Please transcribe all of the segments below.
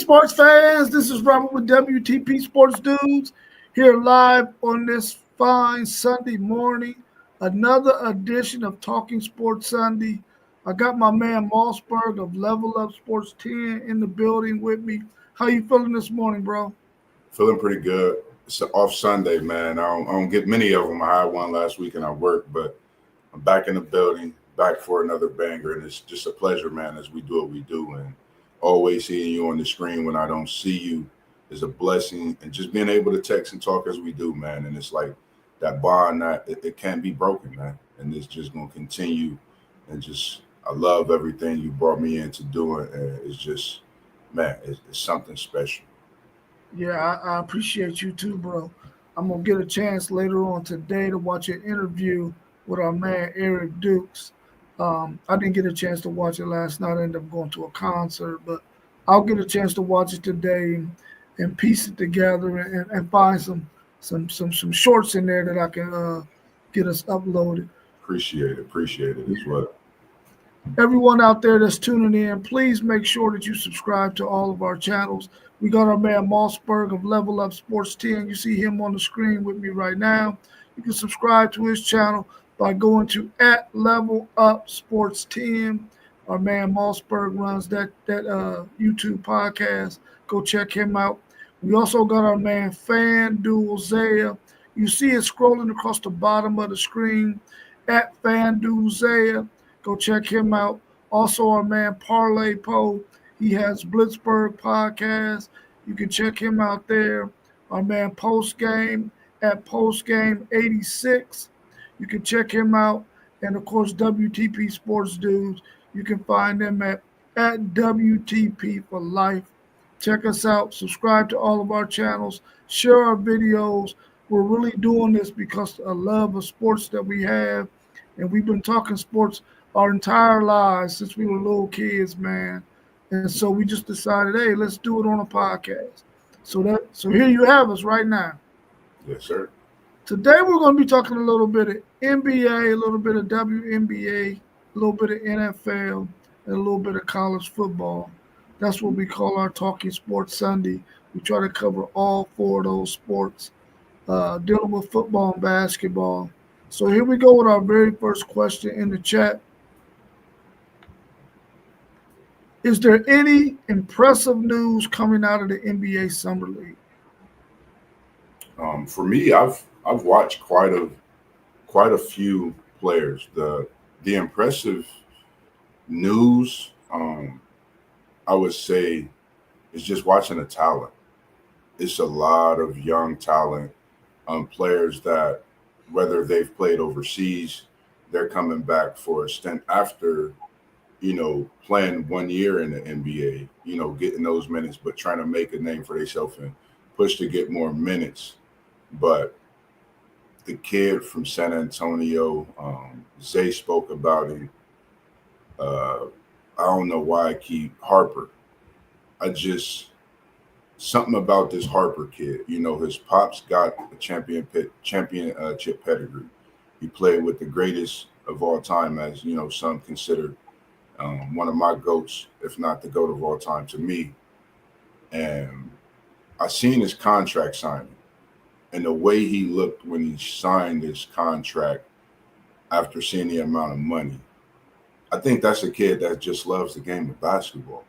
sports fans. This is Robert with WTP Sports Dudes here live on this fine Sunday morning. Another edition of Talking Sports Sunday. I got my man Mossberg of Level Up Sports 10 in the building with me. How you feeling this morning, bro? Feeling pretty good. It's an off Sunday, man. I don't get many of them. I had one last week and I worked, but I'm back in the building, back for another banger. And it's just a pleasure, man, as we do what we do. And always seeing you on the screen when I don't see you is a blessing. And just being able to text and talk as we do, man. And it's like that bond that it can't be broken, man. And it's just going to continue. And just, I love everything you brought me into doing. And it's just, man, it's something special. Yeah, I appreciate you too, bro. I'm gonna get a chance later on today to watch an interview with our man Eric Dukes. I didn't get a chance to watch it last night. I ended up going to a concert, but I'll get a chance to watch it today and piece it together and find some shorts in there that I can get us uploaded. Appreciate it as well. Everyone out there that's tuning in, please make sure that you subscribe to all of our channels. We got our man Mossberg of Level Up Sports 10. You see him on the screen with me right now. You can subscribe to his channel by going to at Level Up Sports 10. Our man Mossberg runs that YouTube podcast. Go check him out. We also got our man FanDuel Zaya. You see it scrolling across the bottom of the screen at FanDuel Zaya. Go check him out. Also, our man Parlay Poe. He has Blitzburg podcast. You can check him out there. Our man Postgame at Postgame86. You can check him out. And of course, WTP Sports Dudes. You can find them at WTP for life. Check us out. Subscribe to all of our channels. Share our videos. We're really doing this because of love of sports that we have. And we've been talking sports our entire lives since we were little kids, man. And so we just decided, hey, let's do it on a podcast. So here you have us right now. Yes, sir. Today we're going to be talking a little bit of NBA, a little bit of WNBA, a little bit of NFL, and a little bit of college football. That's what we call our Talking Sports Sunday. We try to cover all four of those sports, dealing with football and basketball. So here we go with our very first question in the chat. Is there any impressive news coming out of the NBA Summer League? For me, I've watched quite a few players. The impressive news, I would say, is just watching the talent. It's a lot of young talent, players that whether they've played overseas, they're coming back for a stint after, playing 1 year in the NBA, getting those minutes, but trying to make a name for themselves and push to get more minutes. But the kid from San Antonio, Zay spoke about him. I don't know why I keep Harper. Something about this Harper kid. His pops got a championship pedigree. He played with the greatest of all time, as some consider one of my GOATs, if not the GOAT of all time to me. And I seen his contract signing and the way he looked when he signed his contract after seeing the amount of money. I think that's a kid that just loves the game of basketball.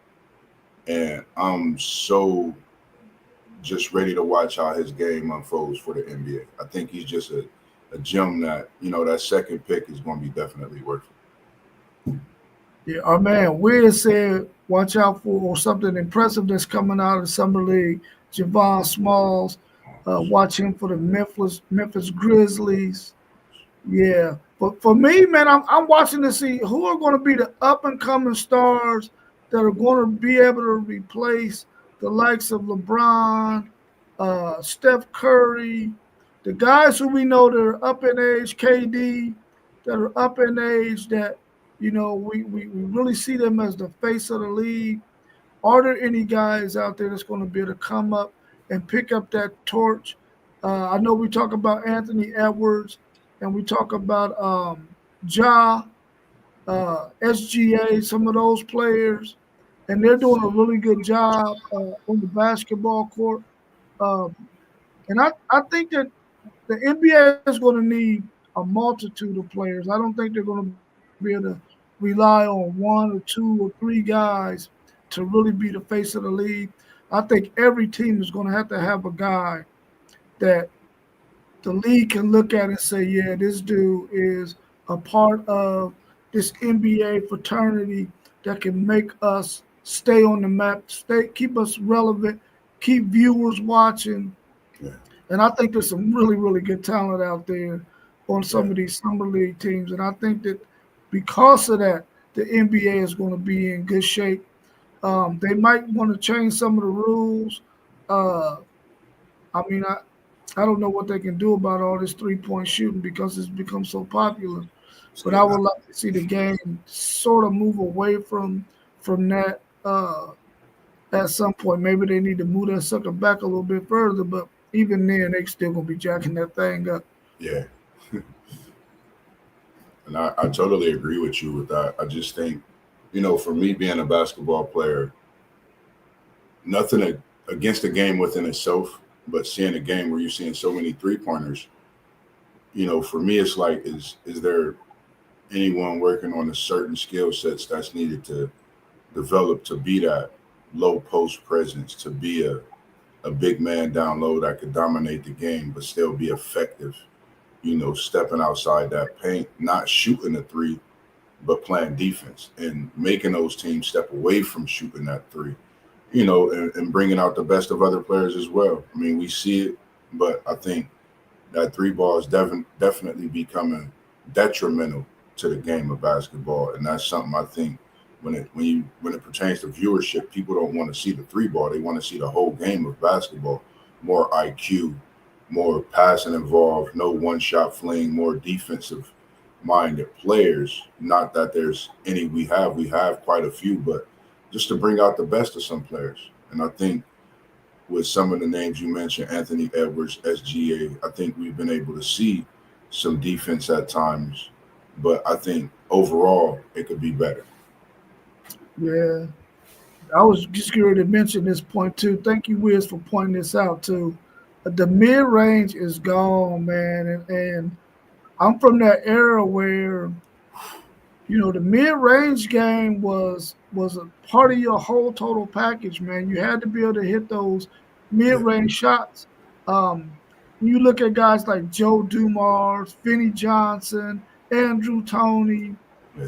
And I'm so just ready to watch how his game unfolds for the NBA. I think he's just a gem that, that second pick is going to be definitely worth it. Yeah, our man Wiz said, watch out for something impressive that's coming out of the Summer League. Javon Smalls, watch him for the Memphis Grizzlies. Yeah, but for me, man, I'm watching to see who are going to be the up-and-coming stars that are going to be able to replace the likes of LeBron, Steph Curry, the guys who we know that are up in age, KD, that are up in age that, we really see them as the face of the league. Are there any guys out there that's going to be able to come up and pick up that torch? I know we talk about Anthony Edwards and we talk about SGA, some of those players. and they're doing a really good job on the basketball court. Um, and I think that the NBA is going to need a multitude of players. I don't think they're going to be able to rely on one or two or three guys to really be the face of the league. I think every team is going to have a guy that the league can look at and say, yeah, this dude is a part of this NBA fraternity that can make us stay on the map, keep us relevant, keep viewers watching. Yeah, And I think there's some really, really good talent out there on some yeah, of these summer league teams. And I think that because of that, the NBA is going to be in good shape. They might want to change some of the rules. Uh, I mean, I don't know what they can do about all this 3-point shooting because it's become so popular. it's But I getting would out. like to see the game sort of move away from that at some point. Maybe they need to move that sucker back a little bit further. But even then, they still gonna be jacking that thing up. Yeah, and I totally agree with you with that. I just think, for me being a basketball player, nothing against the game within itself, but seeing a game where you're seeing so many 3 pointers, for me it's like, is there anyone working on the certain skill sets that's needed to develop to be that low post presence, to be a big man down low that could dominate the game but still be effective, stepping outside that paint, not shooting a three, but playing defense and making those teams step away from shooting that three, and bringing out the best of other players as well. I mean, we see it, but I think that three ball is definitely becoming detrimental to the game of basketball, and that's something I think when it pertains to viewership, people don't want to see the three ball; they want to see the whole game of basketball, more IQ, more passing involved, no one shot fling, more defensive minded players. Not that there's any we have quite a few, but just to bring out the best of some players, and I think with some of the names you mentioned, Anthony Edwards, SGA, I think we've been able to see some defense at times, but I think overall it could be better. Yeah, I was just going to mention this point too. Thank you, Wiz, for pointing this out too. The mid range is gone, man, and I'm from that era where the mid range game was a part of your whole total package, man. You had to be able to hit those mid Yeah, range shots. Um, you look at guys like Joe Dumars, Finney Johnson, Andrew Toney.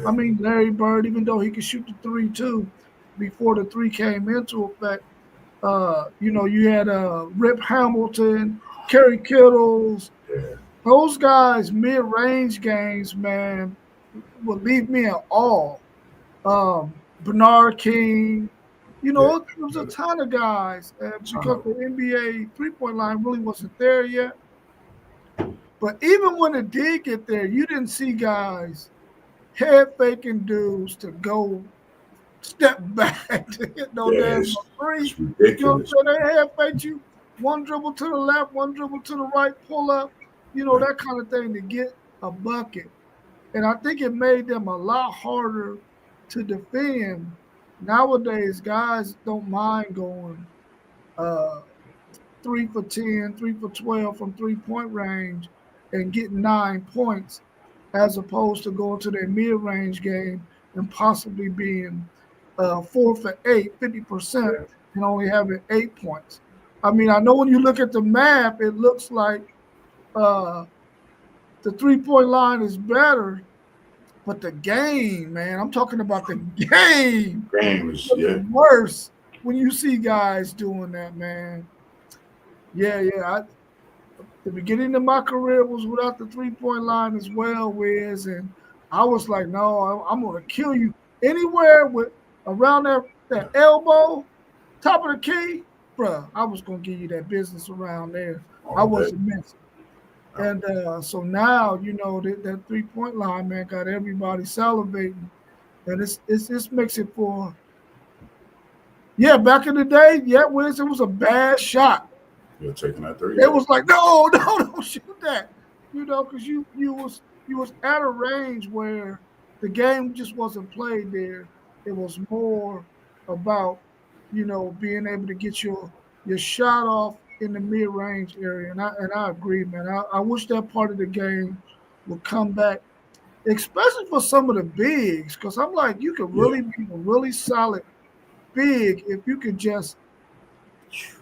I yeah, mean Larry Bird, even though he could shoot the three too, before the three came into effect. You had Rip Hamilton, Kerry Kittles. yeah. Those guys mid range games, man, would leave me in awe. Bernard King, Yeah, there was a ton of guys ton because of the NBA 3-point line really wasn't there yet. But even when it did get there, you didn't see guys head faking dudes to go step back to hit no yeah, damn three. it's You know ridiculous. what I'm saying? They head fake you one dribble to the left, one dribble to the right, pull up, Yeah, that kind of thing to get a bucket. And I think it made them a lot harder to defend. Nowadays, guys don't mind going uh, 3 for 10, 3 for 12 from 3-point range and getting 9 points, as opposed to going to their mid range game and possibly being 4 for 8, 50%, yeah, and only having 8 points. I mean, I know when you look at the map, it looks like uh, the 3-point line is better. But the game, man, I'm talking about the game game is, looks yeah, worse when you see guys doing that, man. Yeah, yeah. The beginning of my career was without the 3-point line as well, Wiz, and I was like, no, I'm gonna kill you anywhere with around that elbow, top of the key, bruh. I was gonna give you that business around there. I all day. wasn't missing. And so now, that 3-point line, man, got everybody salivating. And it's this makes it for back in the day, Wiz, it was a bad shot. You're taking that three, It yeah, was like, no, no, don't shoot that. Because you was at a range where the game just wasn't played there. It was more about, being able to get your shot off in the mid range area. And I agree, man. I wish that part of the game would come back, especially for some of the bigs, because I'm like, you could Yeah. really be a really solid big if you could just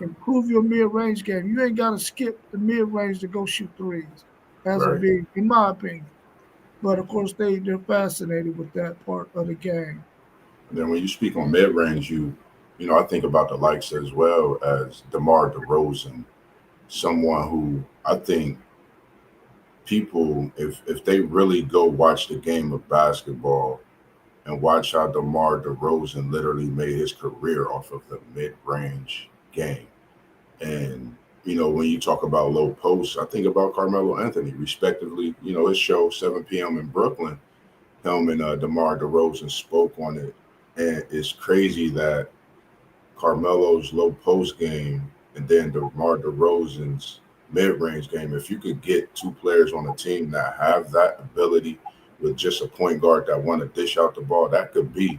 improve your mid range game. You ain't got to skip the mid range to go shoot threes as a Right. big, in my opinion. But of course, they're fascinated with that part of the game. And then when you speak on mid range, I think about the likes as well as DeMar DeRozan, someone who I think people, if they really go watch the game of basketball and watch how DeMar DeRozan literally made his career off of the mid range game. And when you talk about low posts, I think about Carmelo Anthony, respectively. His show 7 p.m. in Brooklyn. Him and DeMar DeRozan spoke on it, and it's crazy that Carmelo's low post game and then DeMar DeRozan's mid range game. If you could get two players on a team that have that ability with just a point guard that want to dish out the ball, that could be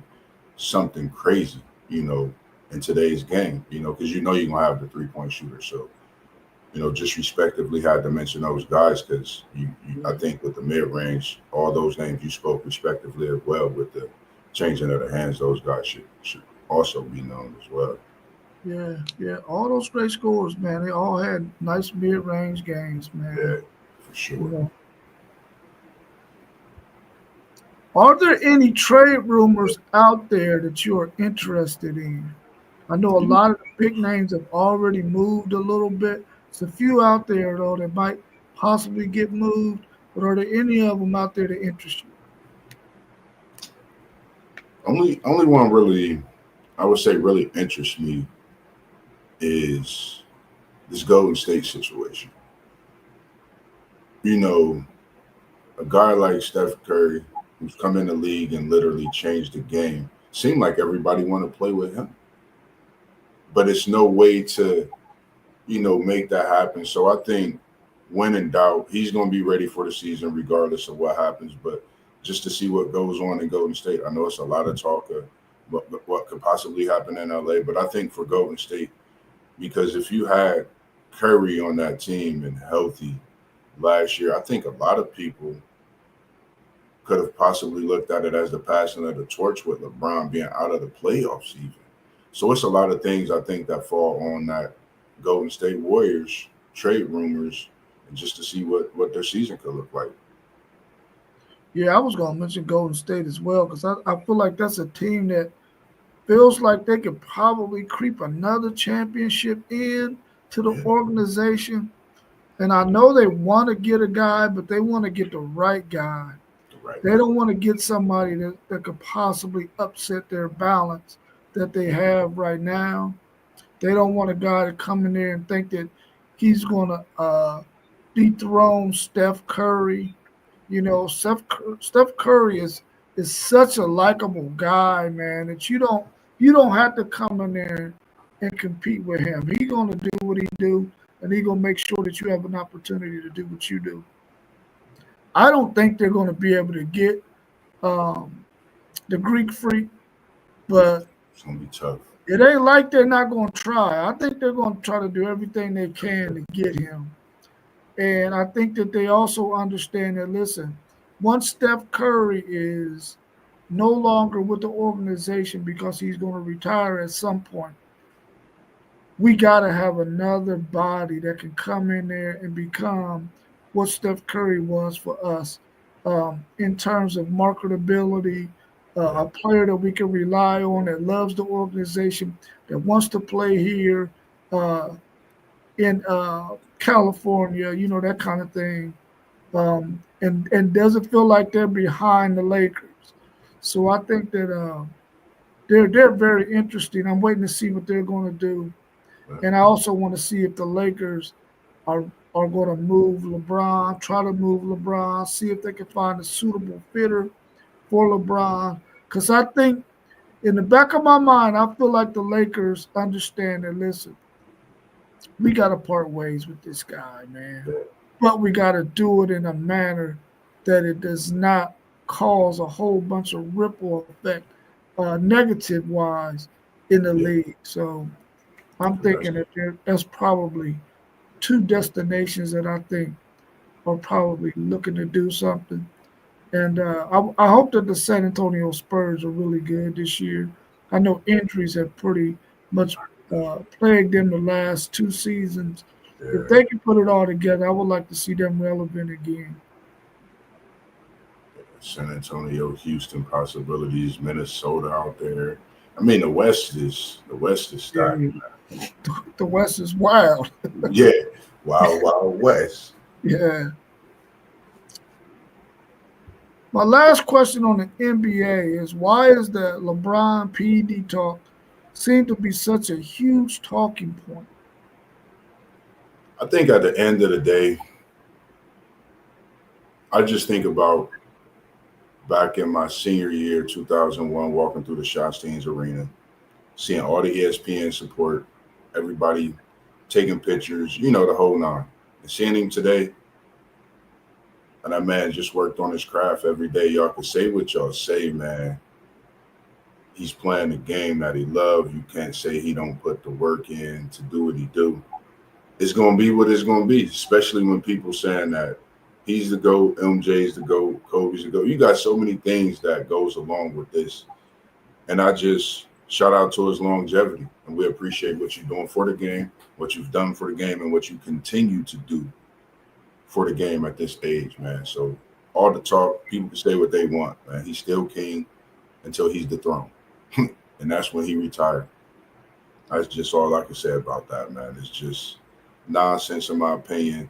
something crazy, in today's game, because you're going to have the 3-point shooter. So, just respectively had to mention those guys because I think with the mid range, all those names you spoke respectively as well with the changing of the hands, those guys should also be known as well. Yeah, yeah. All those great scores, man. They all had nice mid range games, Yeah, man. for You sure. know. Are there any trade rumors out there that you are interested in? I know a You lot of the big names have already moved a little bit. There's a few out there though that might possibly get moved, but are there any of them out there that interest you? only one really I would say really interests me is this Golden State situation. You know, a guy like Steph Curry, who's come in the league and literally changed the game, seemed like everybody want to play with him. But it's no way to, make that happen. So I think when in doubt, he's going to be ready for the season regardless of what happens. But just to see what goes on in Golden State, I know it's a lot of talk of what could possibly happen in LA. But I think for Golden State, because if you had Curry on that team and healthy last year, I think a lot of people could have possibly looked at it as the passing of the torch with LeBron being out of the playoffs even. So it's a lot of things I think that fall on that Golden State Warriors trade rumors and just to see what their season could look like. Yeah, I was going to mention Golden State as well because I feel like that's a team that feels like they could probably creep another championship in to the Yeah, organization. And I know they want to get a guy, but they want to get the right guy. the right They guy. don't want to get somebody that could possibly upset their balance that they have right now. They don't want a guy to come in there and think that he's going to dethrone Steph Curry. Steph Curry is such a likable guy, man, that you don't have to come in there and compete with him. He's gonna do what he do, and he's gonna make sure that you have an opportunity to do what you do. I don't think they're gonna be able to get um, the Greek Freak, but It's gonna be tough. it ain't like they're not gonna try. I think they're gonna try to do everything they can to get him. And I think that they also understand that, listen, once Steph Curry is no longer with the organization because he's going to retire at some point, we got to have another body that can come in there and become what Steph Curry was for us in terms of marketability, Yeah, a player that we can rely on that loves the organization, that wants to play here. Uh, in California, that kind of thing, and doesn't feel like they're behind the Lakers. So I think that they're very interesting. I'm waiting to see what they're going to do, yeah. and I also want to see if the Lakers are are going to move LeBron, try to move LeBron, see if they can find a suitable fitter for LeBron. Because I think in the back of my mind, I feel like the Lakers understand that. Listen, we got to part ways with this guy, man. Yeah. But we got to do it in a manner that it does not cause a whole bunch of ripple effect, negative wise, in the Yeah. league. So I'm thinking that that's probably two destinations that I think are probably looking to do something. And I hope that the San Antonio Spurs are really good this year. I know injuries have pretty much plagued them the last two seasons. If Yeah. they can put it all together, I would like to see them relevant again. San Antonio, Houston possibilities, Minnesota out there. I mean, the West is stacked. Yeah, the West is wild. Yeah, Wild Wild West. Yeah. My last question on the NBA is why is the LeBron PED talk seem to be such a huge talking point? I think at the end of the day, I just think about back in my senior year, 2001, walking through the Shostines Arena, seeing all the ESPN support, everybody taking pictures, the whole nine. And seeing him today, and that man just worked on his craft every day. Y'all can say what y'all say, man. He's playing the game that he loves. You can't say he don't put the work in to do what he do. It's gonna be what it's gonna be, especially when people saying that he's the GOAT, MJ's the GOAT, Kobe's the GOAT. You got so many things that goes along with this. And I just shout out to his longevity. And we appreciate what you're doing for the game, what you've done for the game, and what you continue to do for the game at this age, man. So all the talk, people can say what they want, man. He's still king until he's dethroned. And that's when he retired. That's just all I can say about that, man. It's just nonsense in my opinion.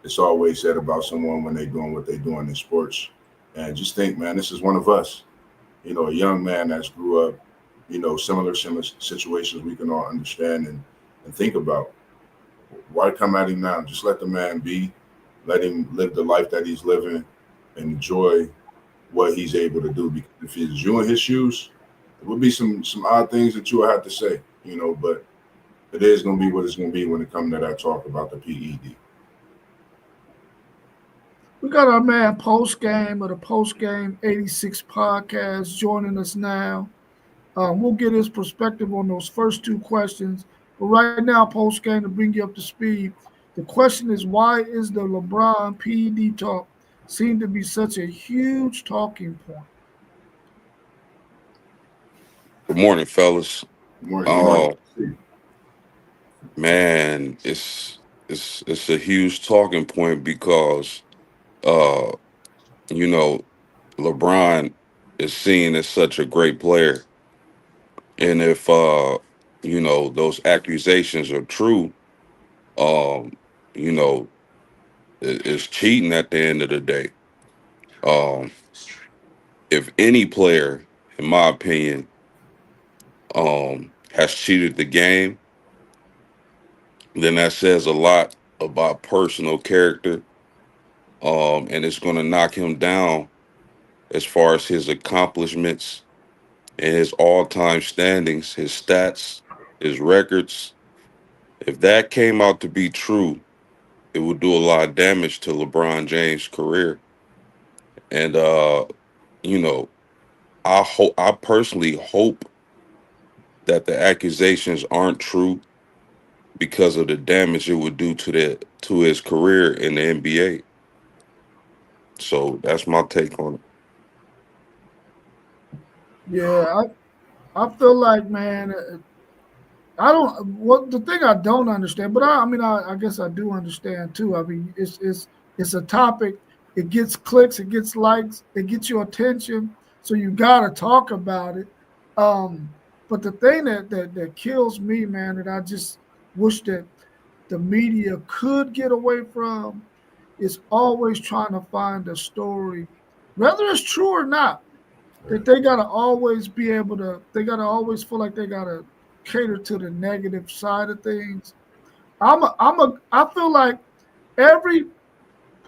It's always said about someone when they're doing what they're doing in sports. And just think, man, this is one of us. A young man that's grew up, similar situations we can all understand and think about. Why come at him now? Just let the man be. Let him live the life that he's living and enjoy what he's able to do. Because if it's you in his shoes, there would be some odd things that you would have to say, but it is going to be what it's going to be when it comes to that talk about the PED. We got our man post game of the post game 86 podcast joining us now. We'll get his perspective on those first two questions. But right now, post game to bring you up to speed, the question is why is the LeBron PED talk seem to be such a huge talking point? Good morning, fellas. Morning. Oh man, it's a huge talking point because uh you know LeBron is seen as such a great player, and if those accusations are true, um you know it's cheating at the end of the day. Um, if any player, in my opinion, has cheated the game, then that says a lot about personal character, and it's going to knock him down as far as his accomplishments and his all-time standings, his stats, his records. If that came out to be true, it would do a lot of damage to LeBron James' career. And you know, I personally hope that the accusations aren't true because of the damage it would do to his career in the NBA. So that's my take on it. Yeah, I feel like, man, I don't. What the thing I don't understand, but I mean, I guess I do understand too. I mean, it's a topic. It gets clicks, it gets likes, it gets your attention. So you gotta talk about it. Um, but the thing that kills me, man, that I just wish that the media could get away from is always trying to find a story, whether it's true or not, that they gotta always be able to. They gotta always feel like they gotta cater to the negative side of things. I feel like every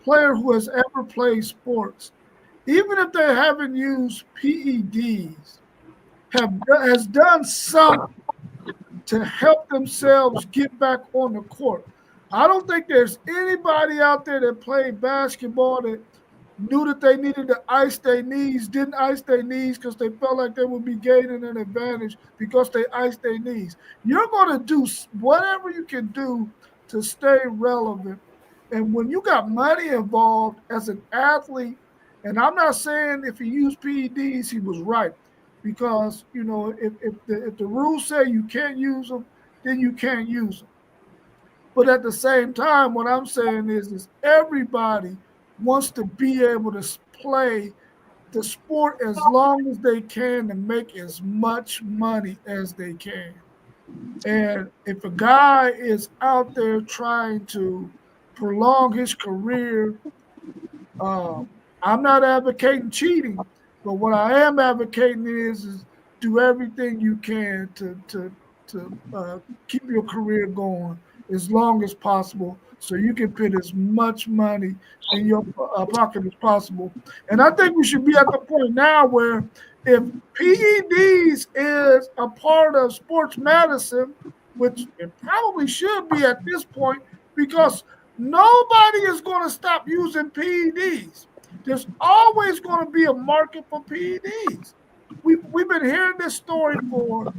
player who has ever played sports, even if they haven't used PEDs, has done something to help themselves get back on the court. I don't think there's anybody out there that played basketball that knew that they needed to ice their knees, didn't ice their knees because they felt like they would be gaining an advantage because they iced their knees. You're going to do whatever you can do to stay relevant. And when you got money involved as an athlete, and I'm not saying if he used PEDs, he was right. Because, if the rules say you can't use them, then you can't use them. But at the same time, what I'm saying is everybody wants to be able to play the sport as long as they can and make as much money as they can. And if a guy is out there trying to prolong his career, I'm not advocating cheating, but what I am advocating is do everything you can to keep your career going as long as possible, so you can put as much money in your pocket as possible. And I think we should be at the point now where if PEDs is a part of sports medicine, which it probably should be at this point, because nobody is going to stop using PEDs. There's always going to be a market for PEDs. We've been hearing this story for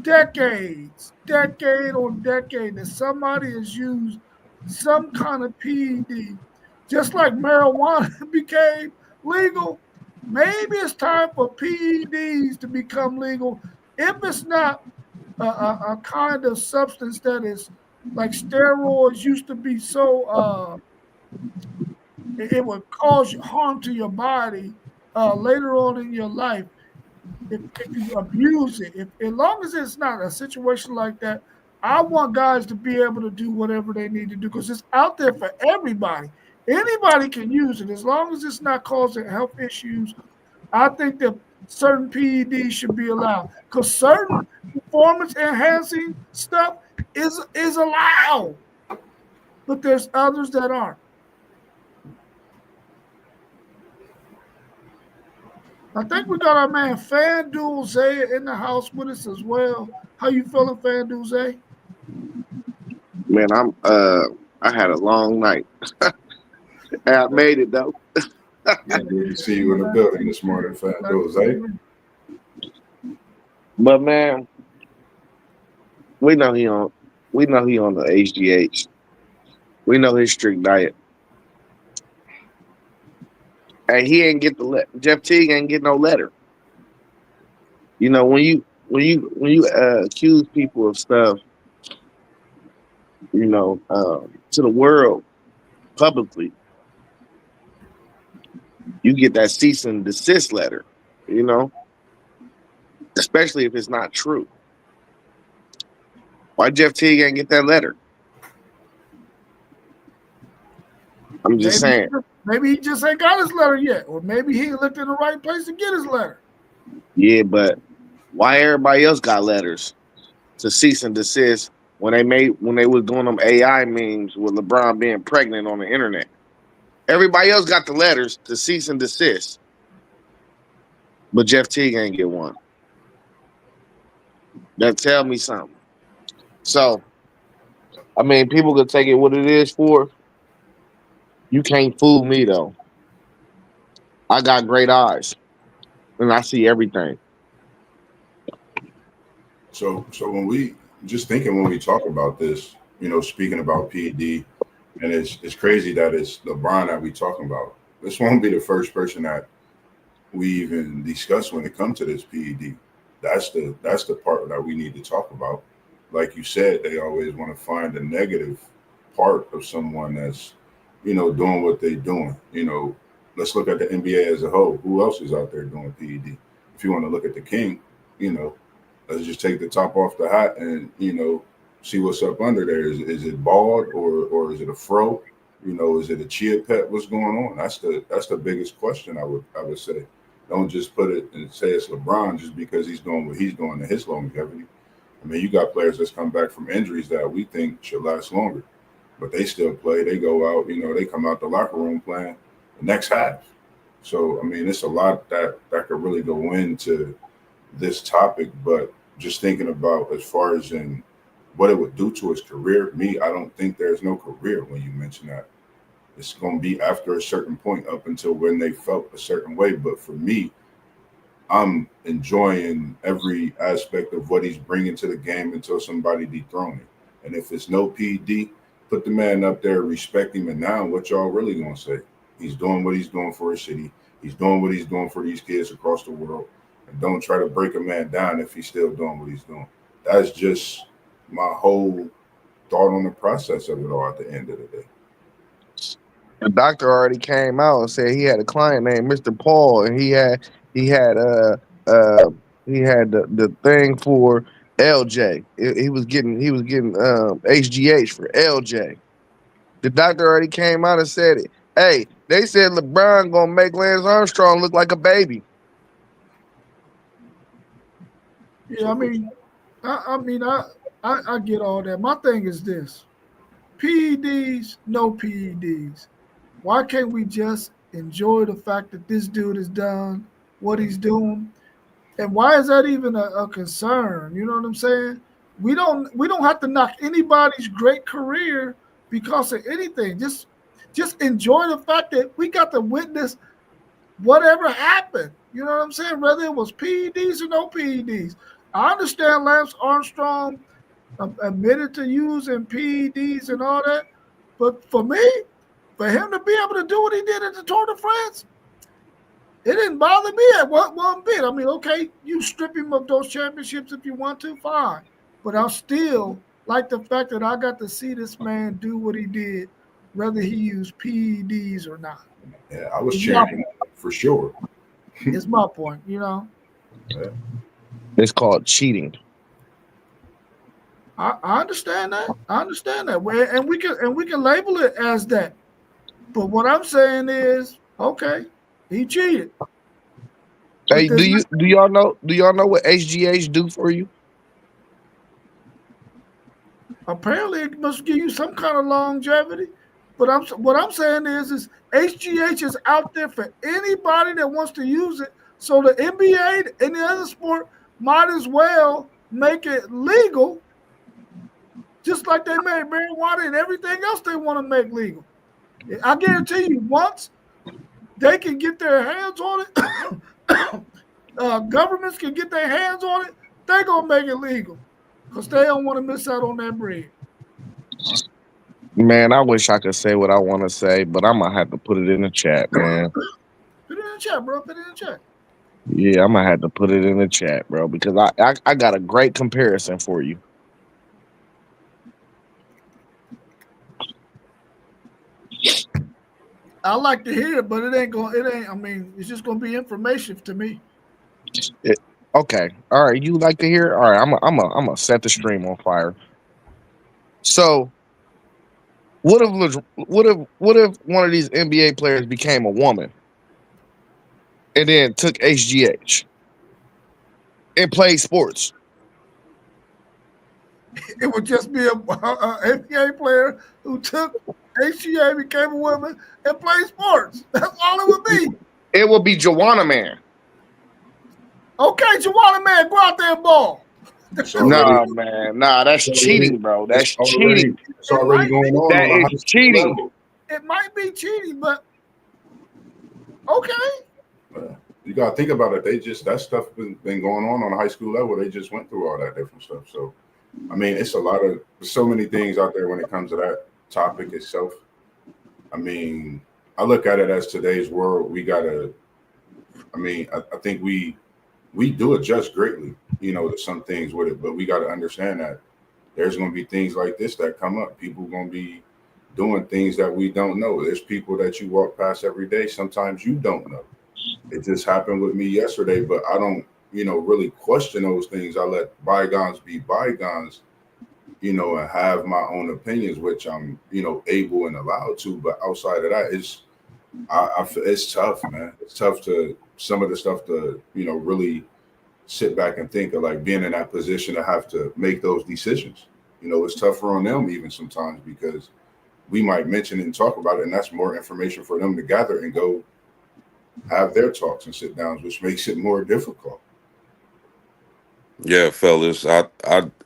decade on decade, that somebody has used some kind of PED. Just like marijuana became legal, maybe it's time for PEDs to become legal. If it's not a kind of substance that is like steroids used to be so it would cause harm to your body later on in your life if you abuse it. As long as it's not a situation like that, I want guys to be able to do whatever they need to do because it's out there for everybody. Anybody can use it as long as it's not causing health issues. I think that certain PEDs should be allowed because certain performance enhancing stuff is allowed, but there's others that aren't. I think we got our man FanDuel Zay in the house with us as well. How you feeling, FanDuel Zay? Man, I had a long night. And I made it though. Yeah, good to see you in the building this morning, FanDuel, eh? But man, we know he on the HGH. We know his strict diet. And he ain't get Jeff Teague ain't get no letter. You know, when you accuse people of stuff, to the world publicly, you get that cease and desist letter, especially if it's not true. Why Jeff Teague ain't get that letter? I'm just saying. Maybe he just ain't got his letter yet, or maybe he looked in the right place to get his letter. Yeah, but why everybody else got letters to cease and desist when they was doing them AI memes with LeBron being pregnant on the internet? Everybody else got the letters to cease and desist, but Jeff Teague ain't get one. That tell me something. So, I mean, people could take it what it is for. You can't fool me though. I got great eyes, and I see everything. So when we talk about this, speaking about PED, and it's crazy that it's LeBron that we talking about. This won't be the first person that we even discuss when it comes to this PED. That's the part that we need to talk about. Like you said, they always want to find the negative part of someone that's, doing what they're doing. Let's look at the NBA as a whole. Who else is out there doing PED? If you want to look at the king, let's just take the top off the hat and, see what's up under there. Is it bald or is it a fro? Is it a chia pet? What's going on? That's the biggest question I would say. Don't just put it and say it's LeBron just because he's doing what he's doing in his longevity. I mean, you got players that's come back from injuries that we think should last longer, but they still play. They go out, they come out the locker room playing the next half. So, I mean, it's a lot that could really go into this topic, but just thinking about as far as in what it would do to his career, I don't think there's no career when you mention that. It's going to be after a certain point up until when they felt a certain way. But for me, I'm enjoying every aspect of what he's bringing to the game until somebody dethrone him. And if it's no PD, put the man up there, respect him. And now what y'all really going to say? He's doing what he's doing for his city. He's doing what he's doing for these kids across the world. And don't try to break a man down if he's still doing what he's doing. That's just my whole thought on the process of it all at the end of the day. The doctor already came out and said he had a client named Mr. Paul, and he had the thing for LJ. He was getting HGH for LJ. The doctor already came out and said it. Hey, they said LeBron gonna make Lance Armstrong look like a baby. Yeah, I get all that. My thing is this: PEDs, no PEDs. Why can't we just enjoy the fact that this dude has done what he's doing? And why is that even a concern? You know what I'm saying? We don't have to knock anybody's great career because of anything. Just enjoy the fact that we got to witness whatever happened. You know what I'm saying? Whether it was PEDs or no PEDs. I understand Lance Armstrong admitted to using PEDs and all that, but for me, for him to be able to do what he did at the Tour de France, it didn't bother me at one bit. I mean, okay, you strip him of those championships if you want to, fine. But I still like the fact that I got to see this man do what he did, whether he used PEDs or not. Yeah, I was cheering for sure. It's my point, you know. Yeah. It's called cheating. I understand that. I understand that. And we can label it as that. But what I'm saying is, okay, he cheated. Hey, do y'all know what HGH do for you? Apparently, it must give you some kind of longevity. But what I'm saying is HGH is out there for anybody that wants to use it. So the NBA and the other sport might as well make it legal, just like they made marijuana and everything else they want to make legal. I guarantee you, once they can get their hands on it, governments can get their hands on it, they're going to make it legal because they don't want to miss out on that bread. Man, I wish I could say what I want to say, but I'm going to have to put it in the chat, man. Put it in the chat, bro. Put it in the chat. Yeah, I'm going to have to put it in the chat, bro, because I got a great comparison for you. I like to hear it, but I mean, it's just gonna be information to me. Okay. All right. You like to hear it? All right, I'm gonna set the stream on fire. So what if one of these NBA players became a woman and then took HGH and played sports? It would just be a NBA player who took HGA, became a woman, and played sports. That's all it would be. It would be Joanna Man. Okay, Joanna Man, go out there and ball. Nah, man. Nah, that's cheating, bro. That's cheating. It's already going on. That is cheating. It might be cheating, but okay. You gotta think about it. That stuff been going on a high school level. They just went through all that different stuff. So, I mean, it's so many things out there when it comes to that topic itself. I mean, I look at it as today's world. I think we do adjust greatly, to some things with it, but we got to understand that there's going to be things like this that come up. People going to be doing things that we don't know. There's people that you walk past every day. Sometimes you don't know. It just happened with me yesterday, but I don't, really question those things. I let bygones be bygones, and have my own opinions, which I'm, able and allowed to. But outside of that, it's tough, man. It's tough to some of the stuff to, really sit back and think of, like, being in that position to have to make those decisions. It's tougher on them even sometimes because we might mention it and talk about it, and that's more information for them to gather and go have their talks and sit downs, which makes it more difficult. Yeah, fellas. I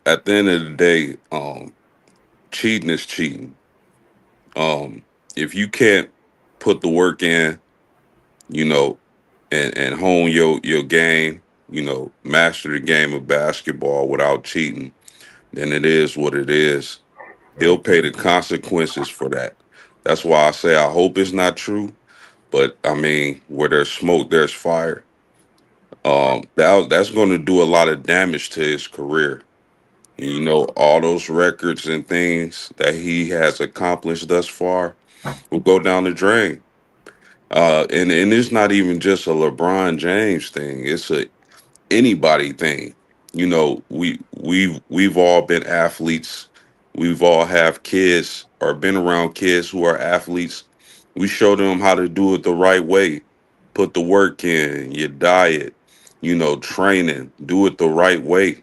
at the end of the day, cheating is cheating. if you can't put the work in, you know, and hone your game, you know, master the game of basketball without cheating, then it is what it is. He'll pay the consequences for that. That's why I say I hope it's not true. But I mean, where there's smoke, there's fire. That's going to do a lot of damage to his career. And, you know, all those records and things that he has accomplished thus far will go down the drain. And it's not even just a LeBron James thing. It's a anybody thing. You know, we've all been athletes. We've all have kids or been around kids who are athletes. We show them how to do it the right way. Put the work in, your diet, you know, training, do it the right way.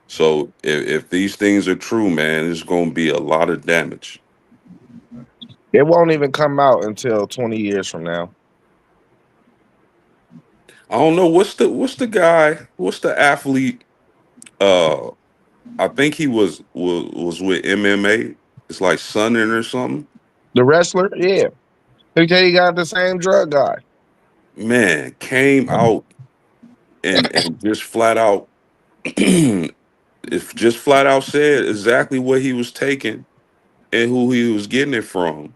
So if these things are true, man, it's going to be a lot of damage. It won't even come out until 20 years from now. I don't know what's the athlete. I think he was with MMA. It's like Sonnen or something. The wrestler, yeah. He got the same drug guy. Man, came out and just flat out, if just flat out said exactly what he was taking and who he was getting it from.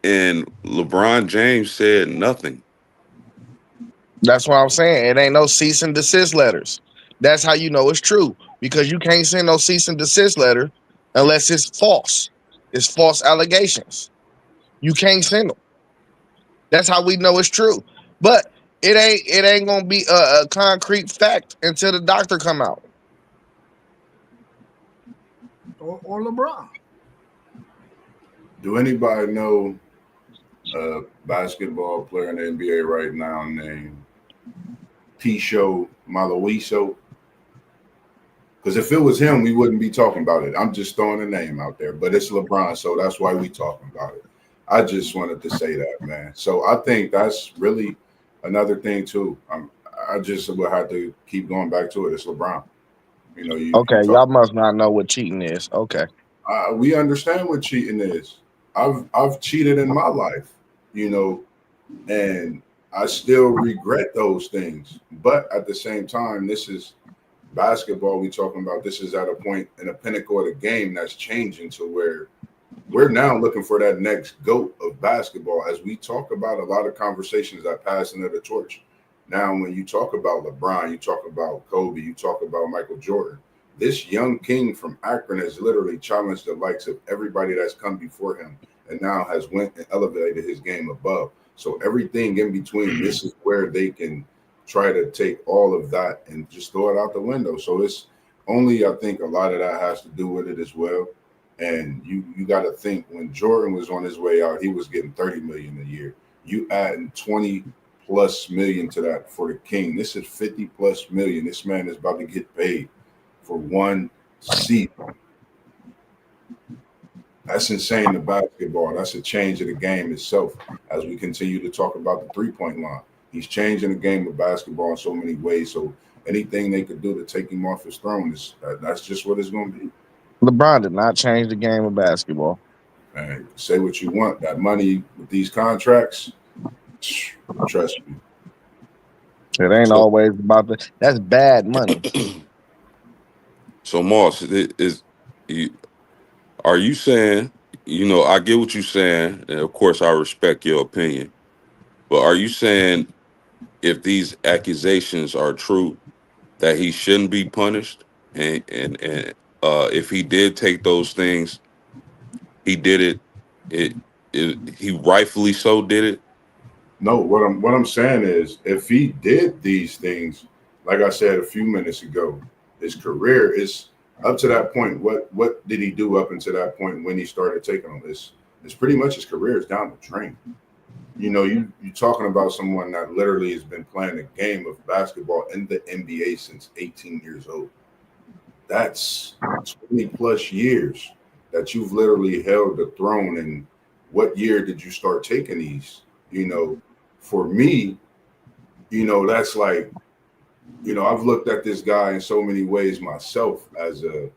And LeBron James said nothing. That's what I'm saying. It ain't no cease and desist letters. That's how you know it's true. Because you can't send no cease and desist letter unless it's false. It's false allegations. You can't send them. That's how we know it's true. But it ain't gonna be a concrete fact until the doctor come out. Or LeBron. Do anybody know a basketball player in the NBA right now named Tisho Maloiso? Because if it was him, we wouldn't be talking about it. I'm just throwing a name out there, but it's LeBron, so that's why we talking about it. I just wanted to say that, man. So I think that's really another thing too. I just will have to keep going back to it. It's LeBron. You know, Okay, y'all must not know what cheating is. Okay. We understand what cheating is. I've cheated in my life, you know, and I still regret those things. But at the same time, this is basketball we talking about. This is at a point in a pinnacle of the game that's changing to where we're now looking for that next GOAT of basketball. As we talk about a lot of conversations that pass into the torch. Now, when you talk about LeBron, you talk about Kobe, you talk about Michael Jordan. This young king from Akron has literally challenged the likes of everybody that's come before him and now has went and elevated his game above. So everything in between, this is where they can try to take all of that and just throw it out the window. So it's only, I think a lot of that has to do with it as well. And you got to think when Jordan was on his way out, he was getting 30 million a year. You adding 20 plus million to that for the king. This is 50 plus million. This man is about to get paid for one season. That's insane to basketball. That's a change of the game itself as we continue to talk about the three-point line. He's changing the game of basketball in so many ways. So anything they could do to take him off his throne, that's just what it's going to be. LeBron did not change the game of basketball. And say what you want. That money with these contracts, trust me. It ain't always about that's bad money. So Moss, are you saying, you know, I get what you're saying, and of course I respect your opinion, but are you saying if these accusations are true, that he shouldn't be punished, and if he did take those things, he did it, he rightfully so did it? No, what I'm saying is if he did these things, like I said a few minutes ago, his career is up to that point. What did he do up until that point when he started taking on this? It's pretty much his career is down the drain. You know, you're talking about someone that literally has been playing the game of basketball in the NBA since 18 years old. That's 20 plus years that you've literally held the throne. And what year did you start taking these? You know, for me, you know, that's like, you know, I've looked at this guy in so many ways myself as a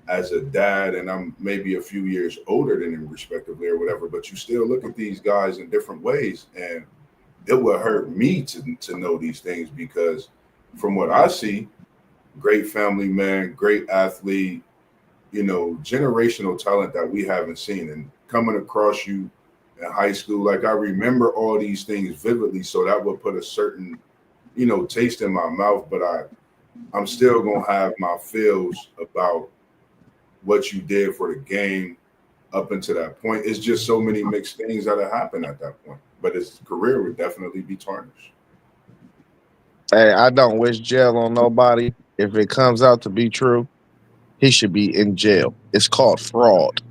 as a dad, and I'm maybe a few years older than him, respectively, or whatever. But you still look at these guys in different ways, and it would hurt me to know these things because, from what I see, great family man, great athlete, generational talent that we haven't seen, and coming across you in high school, like I remember all these things vividly, so that would put a certain, taste in my mouth. But I'm still gonna have my feels about what you did for the game up until that point. It's just so many mixed things that have happened at that point. But his career would definitely be tarnished. Hey, I don't wish jail on nobody. If it comes out to be true, he should be in jail. It's called fraud.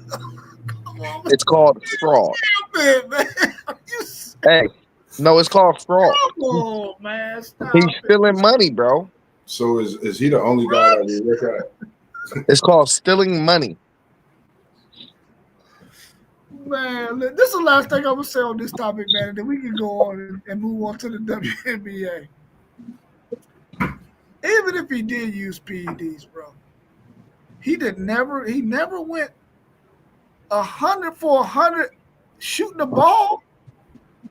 Come on, It's called fraud. man. You Hey, no, it's called fraud. come on, man. Stop He's it. stealing money, bro. So is he the only guy that we look at? It's called stealing money. Man, this is the last thing I'm gonna say on this topic, man. And then we can go on and move on to the WNBA. Even if he did use PEDs, bro, he never went 100 for 100 shooting the ball.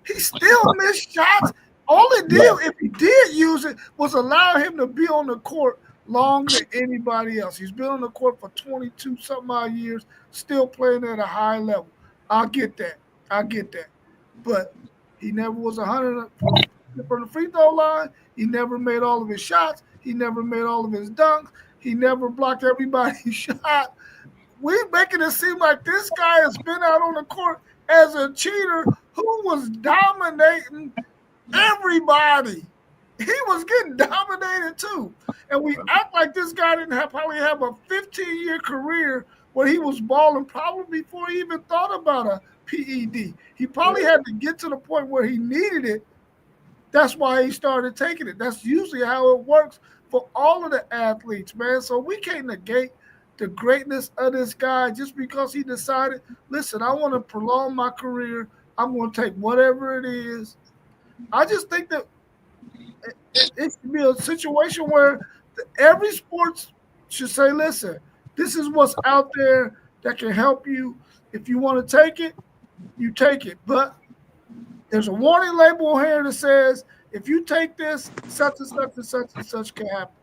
He still missed shots. All it did, if he did use it, was allow him to be on the court longer than anybody else. He's been on the court for 22 something odd years, still playing at a high level. I get that. But he never was 100 from the free throw line. He never made all of his shots. He never made all of his dunks. He never blocked everybody's shot. We're making it seem like this guy has been out on the court as a cheater who was dominating everybody. He was getting dominated too. And we act like this guy didn't probably have a 15-year career where he was balling probably before he even thought about a PED. He probably had to get to the point where he needed it. That's why he started taking it. That's usually how it works for all of the athletes, man. So we can't negate the greatness of this guy just because he decided, listen, I want to prolong my career. I'm going to take whatever it is. I just think that it should be a situation where every sports should say, listen, this is what's out there that can help you. If you want to take it, you take it. But there's a warning label here that says, if you take this, such and such and such and such can happen.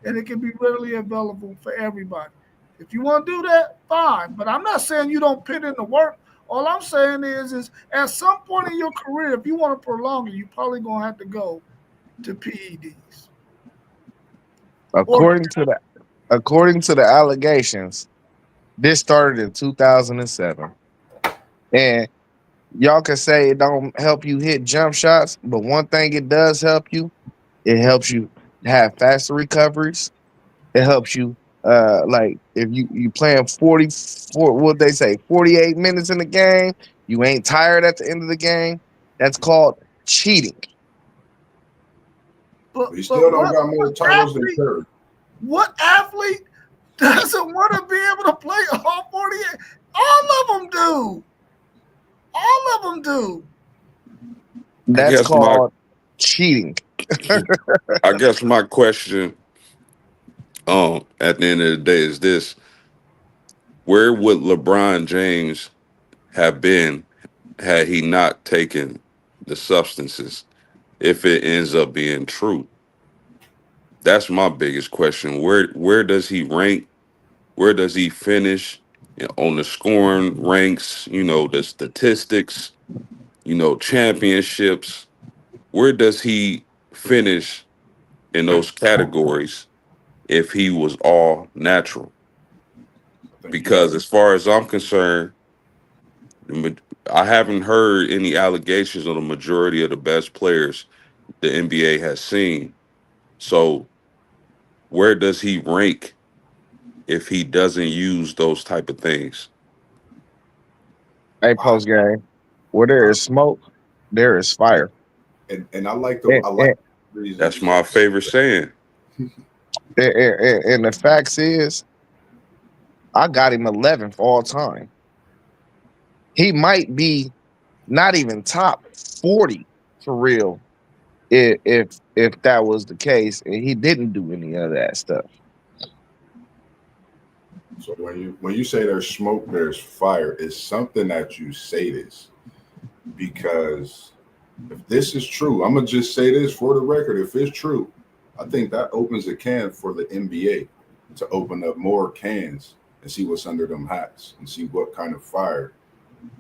And it can be readily available for everybody. If you want to do that, fine. But I'm not saying you don't put in the work. All I'm saying is at some point in your career, if you want to prolong it, you're probably going to have to go to PEDs. According to the allegations, this started in 2007. And y'all can say it don't help you hit jump shots, but one thing it does help you, it helps you have faster recoveries. It helps you like if you playing 44, what they say, 48 minutes in the game, you ain't tired at the end of the game. That's called cheating. He still don't got more titles than Curry. What athlete doesn't want to be able to play all 48? All of them do. All of them do. That's called cheating. I guess my question at the end of the day is this: where would LeBron James have been had he not taken the substances if it ends up being true? That's my biggest question. Where does he rank? Where does he finish on the scoring ranks? The statistics, championships. Where does he finish in those categories if he was all natural? Because as far as I'm concerned, I haven't heard any allegations on the majority of the best players the NBA has seen. So where does he rank if he doesn't use those type of things? Hey, post game, where there is smoke, there is fire. And I like the reason. That's my favorite saying. And the facts is, I got him 11th all time. He might be not even top 40 for real if that was the case, and he didn't do any of that stuff. So when you say there's smoke, there's fire. It's something that you say this because if this is true, I'm gonna just say this for the record. If it's true, I think that opens a can for the NBA to open up more cans and see what's under them hats and see what kind of fire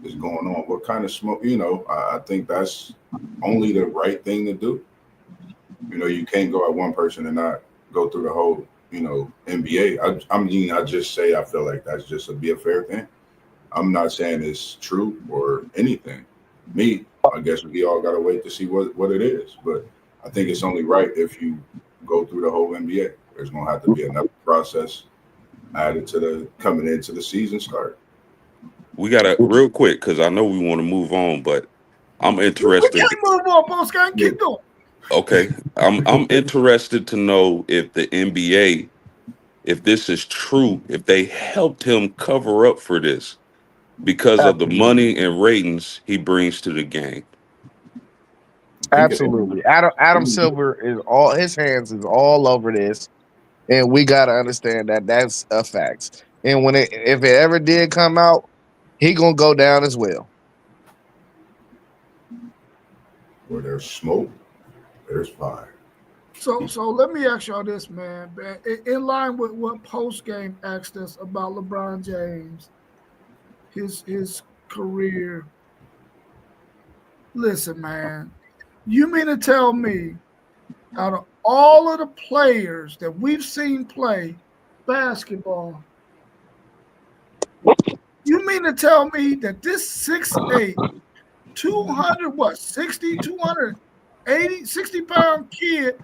is going on, what kind of smoke. I think that's only the right thing to do. You can't go at one person and not go through the whole, NBA. I just say I feel like that's just be a fair thing. I'm not saying it's true or anything. Me, I guess we all gotta wait to see what it is. But I think it's only right if you go through the whole NBA. There's gonna have to be another process added to the coming into the season start. We gotta real quick because I know we want to move on, but I'm We interested. can't move on, post game. Keep going. Okay, I'm interested to know if the NBA, if this is true, if they helped him cover up for this because of the money and ratings he brings to the game. Absolutely. Adam Silver is all his hands is all over this, and we gotta understand that that's a fact. And if it ever did come out, he gonna go down as well. Where there's smoke, there's fire. So let me ask y'all this, man. In line with what post game asked us about LeBron James, his career. Listen, man. You mean to tell me, out of all of the players that we've seen play basketball, you mean to tell me that this 6'8", 60-pound kid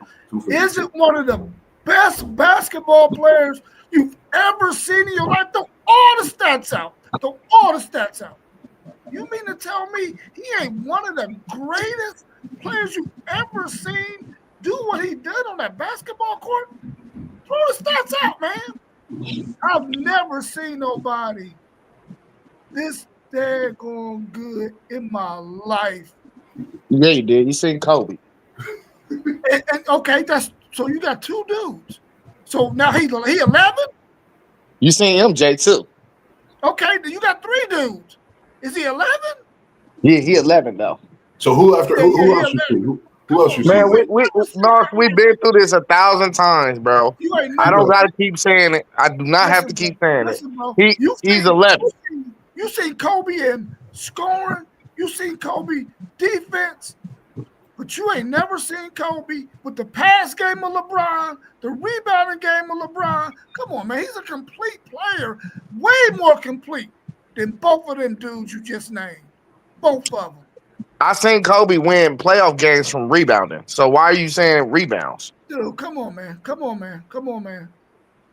isn't one of the best basketball players you've ever seen in your life? Throw all the stats out. You mean to tell me he ain't one of the greatest players you've ever seen do what he did on that basketball court? Throw the stats out, man. I've never seen nobody this daggone good in my life. Yeah, you did. You seen Kobe. And okay, so you got two dudes. So now he 11? You seen MJ too. Okay, then you got three dudes. Is he 11? Yeah, he 11 though. So who else you see? Who else you see? Man, we've been through this 1,000 times, bro. I don't gotta keep saying it. I do not have to keep saying it. Bro, he's 11. You see Kobe in scoring. You see Kobe defense. But you ain't never seen Kobe with the pass game of LeBron, the rebounding game of LeBron. Come on, man. He's a complete player. Way more complete than both of them dudes you just named. Both of them. I seen Kobe win playoff games from rebounding. So why are you saying rebounds? Dude, come on, man.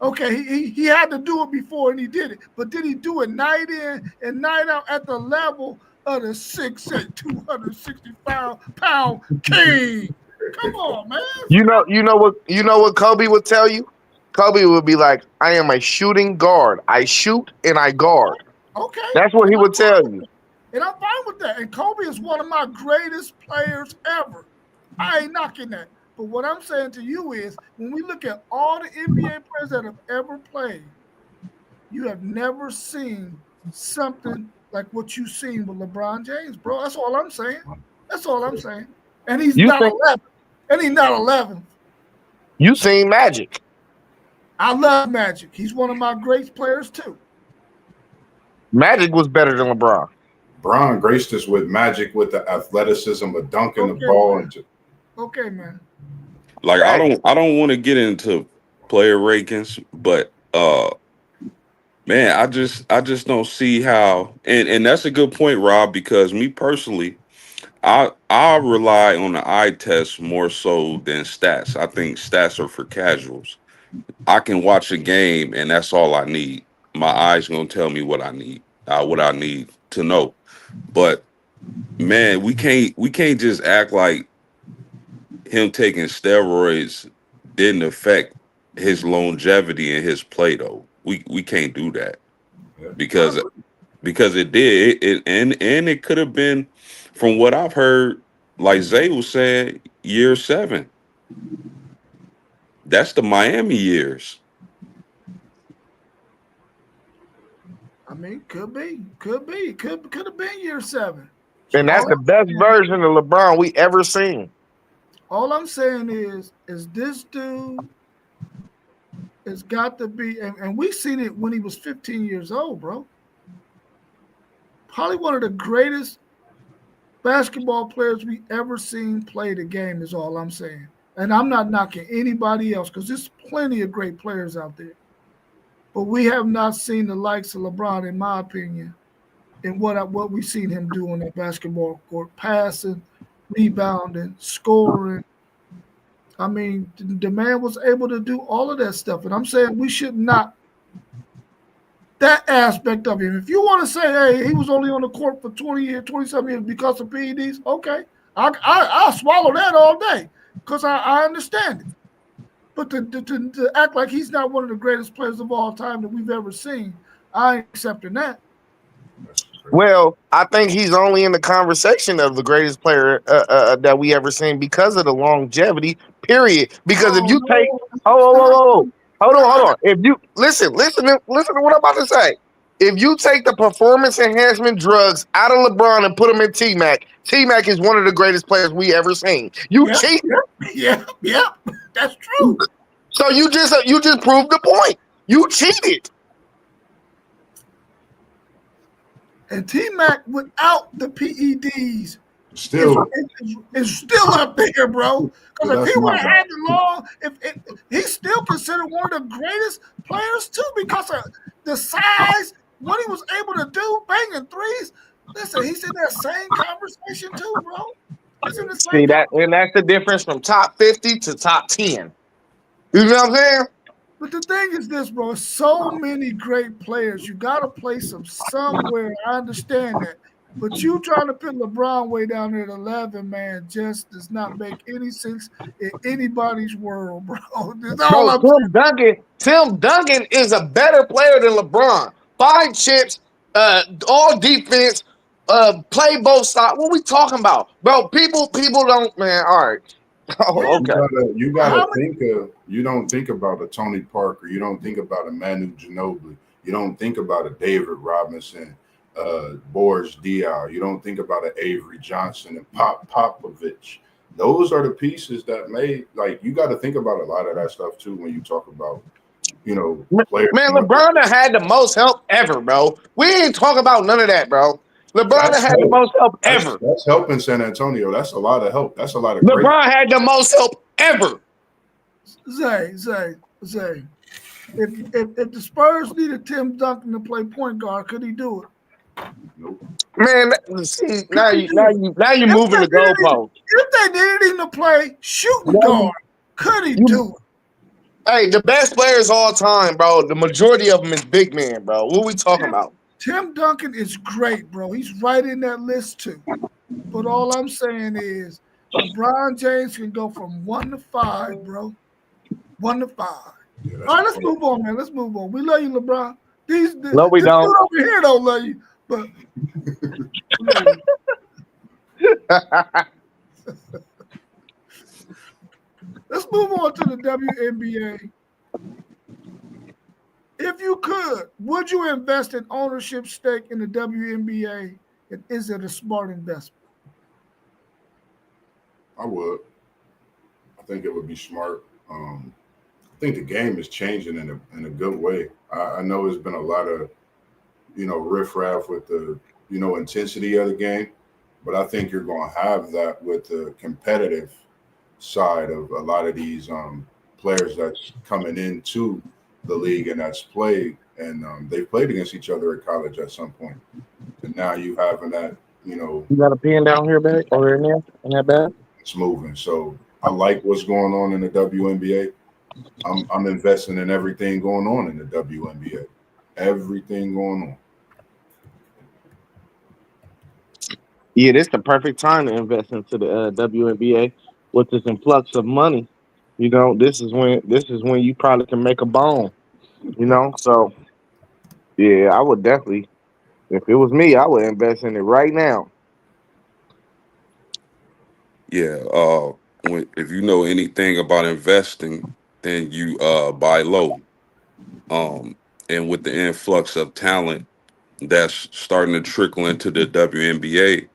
Okay, he had to do it before and he did it. But did he do it night in and night out at the level of the 6'8", 265-pound king? Come on, man. You know what Kobe would tell you? Kobe would be like, I am a shooting guard. I shoot and I guard. Okay. That's what he would tell you. And I'm fine with that. And Kobe is one of my greatest players ever. I ain't knocking that. But what I'm saying to you is, when we look at all the NBA players that have ever played, you have never seen something like what you've seen with LeBron James, bro. That's all I'm saying. And he's not 11. You seen Magic. I love Magic. He's one of my great players too. Magic was better than LeBron. Bron graced us with Magic, with the athleticism of dunking the ball. Okay, man. Like I don't want to get into player rankings, but man, I just don't see how. And that's a good point, Rob, because me personally, I rely on the eye test more so than stats. I think stats are for casuals. I can watch a game and that's all I need. My eyes gonna tell me what I need to know. But man, we can't just act like him taking steroids didn't affect his longevity and his play though. We can't do that because it did. And it could have been, from what I've heard, like Zay was saying, year 7. That's the Miami years. I mean, could be, could have been year 7. And that's the best version of LeBron we ever seen. All I'm saying is this dude has got to be, and we seen it when he was 15 years old, bro. Probably one of the greatest basketball players we ever seen play the game is all I'm saying. And I'm not knocking anybody else because there's plenty of great players out there. But we have not seen the likes of LeBron, in my opinion, in what we've seen him do on that basketball court, passing, rebounding, scoring. I mean, the man was able to do all of that stuff. And I'm saying we should not, that aspect of him. If you want to say, hey, he was only on the court for 27 years because of PEDs, okay. I'll swallow that all day because I understand it. But to act like he's not one of the greatest players of all time that we've ever seen, I ain't accepting that. Well, I think he's only in the conversation of the greatest player that we ever seen because of the longevity, period. Because if you take, hold on. If you listen to what I'm about to say. If you take the performance enhancement drugs out of LeBron and put him in T-Mac, T-Mac is one of the greatest players we ever seen. You cheated. Yeah, that's true. So you just proved the point. You cheated. And T-Mac without the PEDs Still, is still up there, bro. Because if he would have had the law, he's still considered one of the greatest players too because of the size, what he was able to do, banging threes. Listen, he's in that same conversation too, bro. See that, and that's the difference from top 50 to top 10. You know what I'm saying? But the thing is this, bro, so many great players. You got to place them somewhere. I understand that. But you trying to put LeBron way down there at 11, man, just does not make any sense in anybody's world, bro. Tim Duncan is a better player than LeBron. 5 chips, all defense, play both sides. What we talking about? Bro, people don't, man, all right. Oh, okay. You gotta think of. You don't think about a Tony Parker. You don't think about a Manu Ginobili. You don't think about a David Robinson, Boris Diaw. You don't think about an Avery Johnson and Popovich. Those are the pieces that made. Like you got to think about a lot of that stuff too when you talk about, players. Man, LeBron had the most help ever, bro. We ain't talk about none of that, bro. LeBron had the most help ever. That's helping San Antonio. That's a lot of help. That's a lot of. LeBron had the most help ever. Zay. If the Spurs needed Tim Duncan to play point guard, could he do it? Nope. Man, see, now you moving the goalpost. If they needed him to play shooting guard, could he do it? Hey, the best players all time, bro. The majority of them is big man, bro. What we talking about? Tim Duncan is great, bro. He's right in that list too. But all I'm saying is LeBron James can go from 1 to 5, bro. 1 to 5. Yeah, all right, let's move on, man. Let's move on. We love you, LeBron. No, we don't. Over here don't love you, but let's move on to the WNBA. If you could, would you invest in ownership stake in the WNBA? And is it a smart investment? I would. I think it would be smart. I think the game is changing in a good way. I know there's been a lot of, riffraff with the, intensity of the game, but I think you're going to have that with the competitive side of a lot of these players that's coming into the league and that's played, and they've played against each other at college at some point. And now you having that, You got a pen down here, back or in there in that bag? It's moving. So I like what's going on in the WNBA. I'm investing in everything going on in the WNBA. Everything going on. Yeah, this is the perfect time to invest into the WNBA with this influx of money. This is when you probably can make a bone. So yeah, I would definitely. If it was me, I would invest in it right now. Yeah. If you know anything about investing, then you buy low. And with the influx of talent that's starting to trickle into the WNBA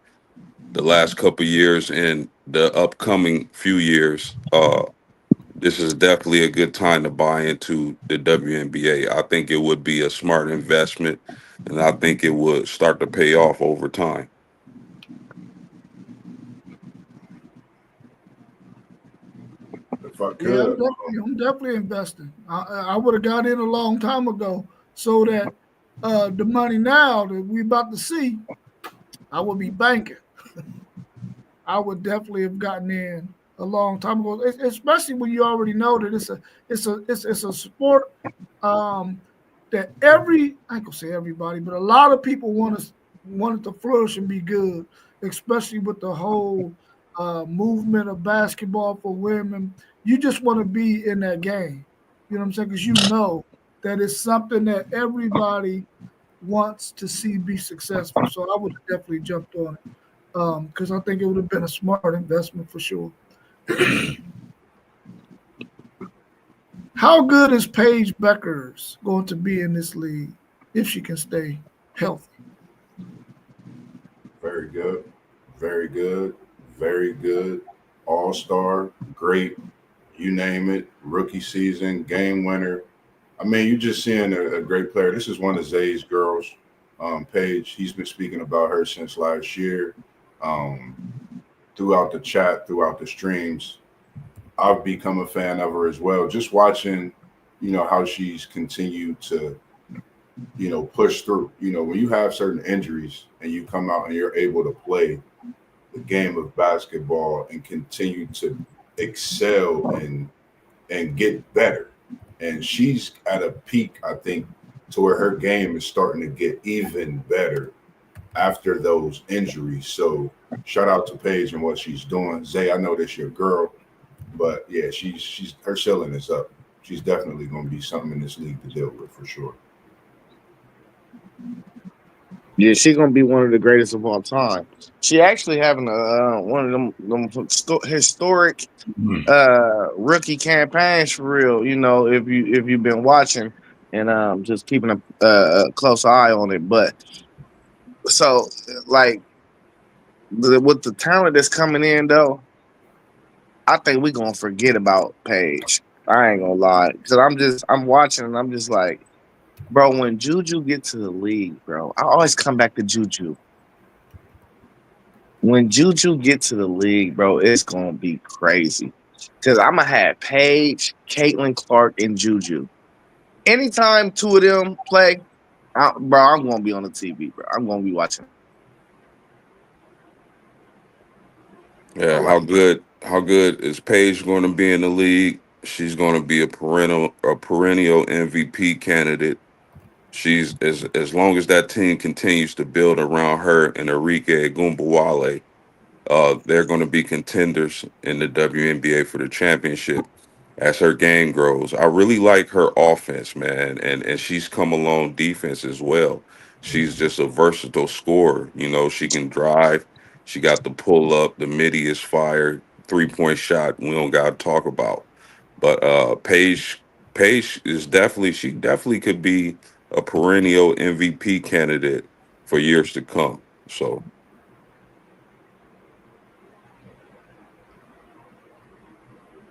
the last couple years and the upcoming few years. This is definitely a good time to buy into the WNBA. I think it would be a smart investment, and I think it would start to pay off over time. If I Yeah, could, I'm definitely investing. I would have got in a long time ago so that the money now that we about to see, I would be banking. I would definitely have gotten in a long time ago, especially when you already know that it's a sport that I ain't gonna say everybody, but a lot of people want it to flourish and be good, especially with the whole movement of basketball for women. You just want to be in that game. You know what I'm saying? Because you know that it's something that everybody wants to see be successful. So I would have definitely jumped on it because I think it would have been a smart investment for sure. How good is Paige Beckers going to be in this league if she can stay healthy? very good, very good, very good. All star, great, you name it. Rookie season, game winner. I mean, you're just seeing a great player. This is one of Zay's girls, Paige. He's been speaking about her since last year. Um, Throughout the chat, throughout the streams, I've become a fan of her as well. Just watching, how she's continued to, push through. When you have certain injuries and you come out and you're able to play the game of basketball and continue to excel and get better. And she's at a peak, I think, to where her game is starting to get even better after those injuries. So shout out to Paige and what she's doing. Zay, I know that's your girl, but yeah, she's her ceiling is up. She's definitely going to be something in this league to deal with for sure. Yeah, she's gonna be one of the greatest of all time. She actually having one of them historic rookie campaigns for real. If you've been watching and just keeping a close eye on it. But so like with the talent that's coming in though, I think we're gonna forget about Paige. I ain't gonna lie, because I'm watching and I'm just like, bro, when Juju get to the league, bro, I always come back to Juju. When Juju get to the league, bro, it's gonna be crazy. Cause I'm gonna have Paige, Caitlin Clark, and Juju. Anytime two of them play, bro, I'm gonna be on the TV, bro. I'm gonna be watching. Yeah, how good is Paige going to be in the league? She's going to be a perennial MVP candidate. She's as long as that team continues to build around her and Enrique Gumbawale, they're going to be contenders in the WNBA for the championship as her game grows. I really like her offense, man, and she's come along defense as well. She's just a versatile scorer. She can drive. She got the pull up. The midi is fire. 3-point shot. We don't got to talk about. But Paige she definitely could be a perennial MVP candidate for years to come. So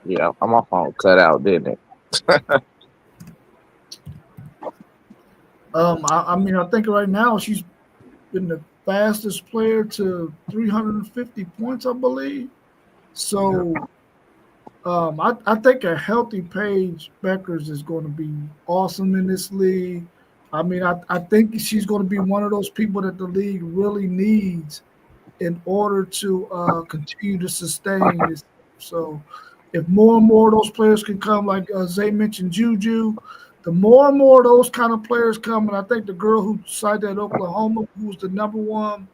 Yeah, my phone cut out, didn't it? I mean, I think right now she's been the fastest player to 350 points, I believe. So I think a healthy Paige Beckers is going to be awesome in this league. I mean, I think she's going to be one of those people that the league really needs in order to continue to sustain this. So if more and more of those players can come, like Zay mentioned, Juju, the more and more of those kind of players come, and I think the girl who signed at Oklahoma, who was the number one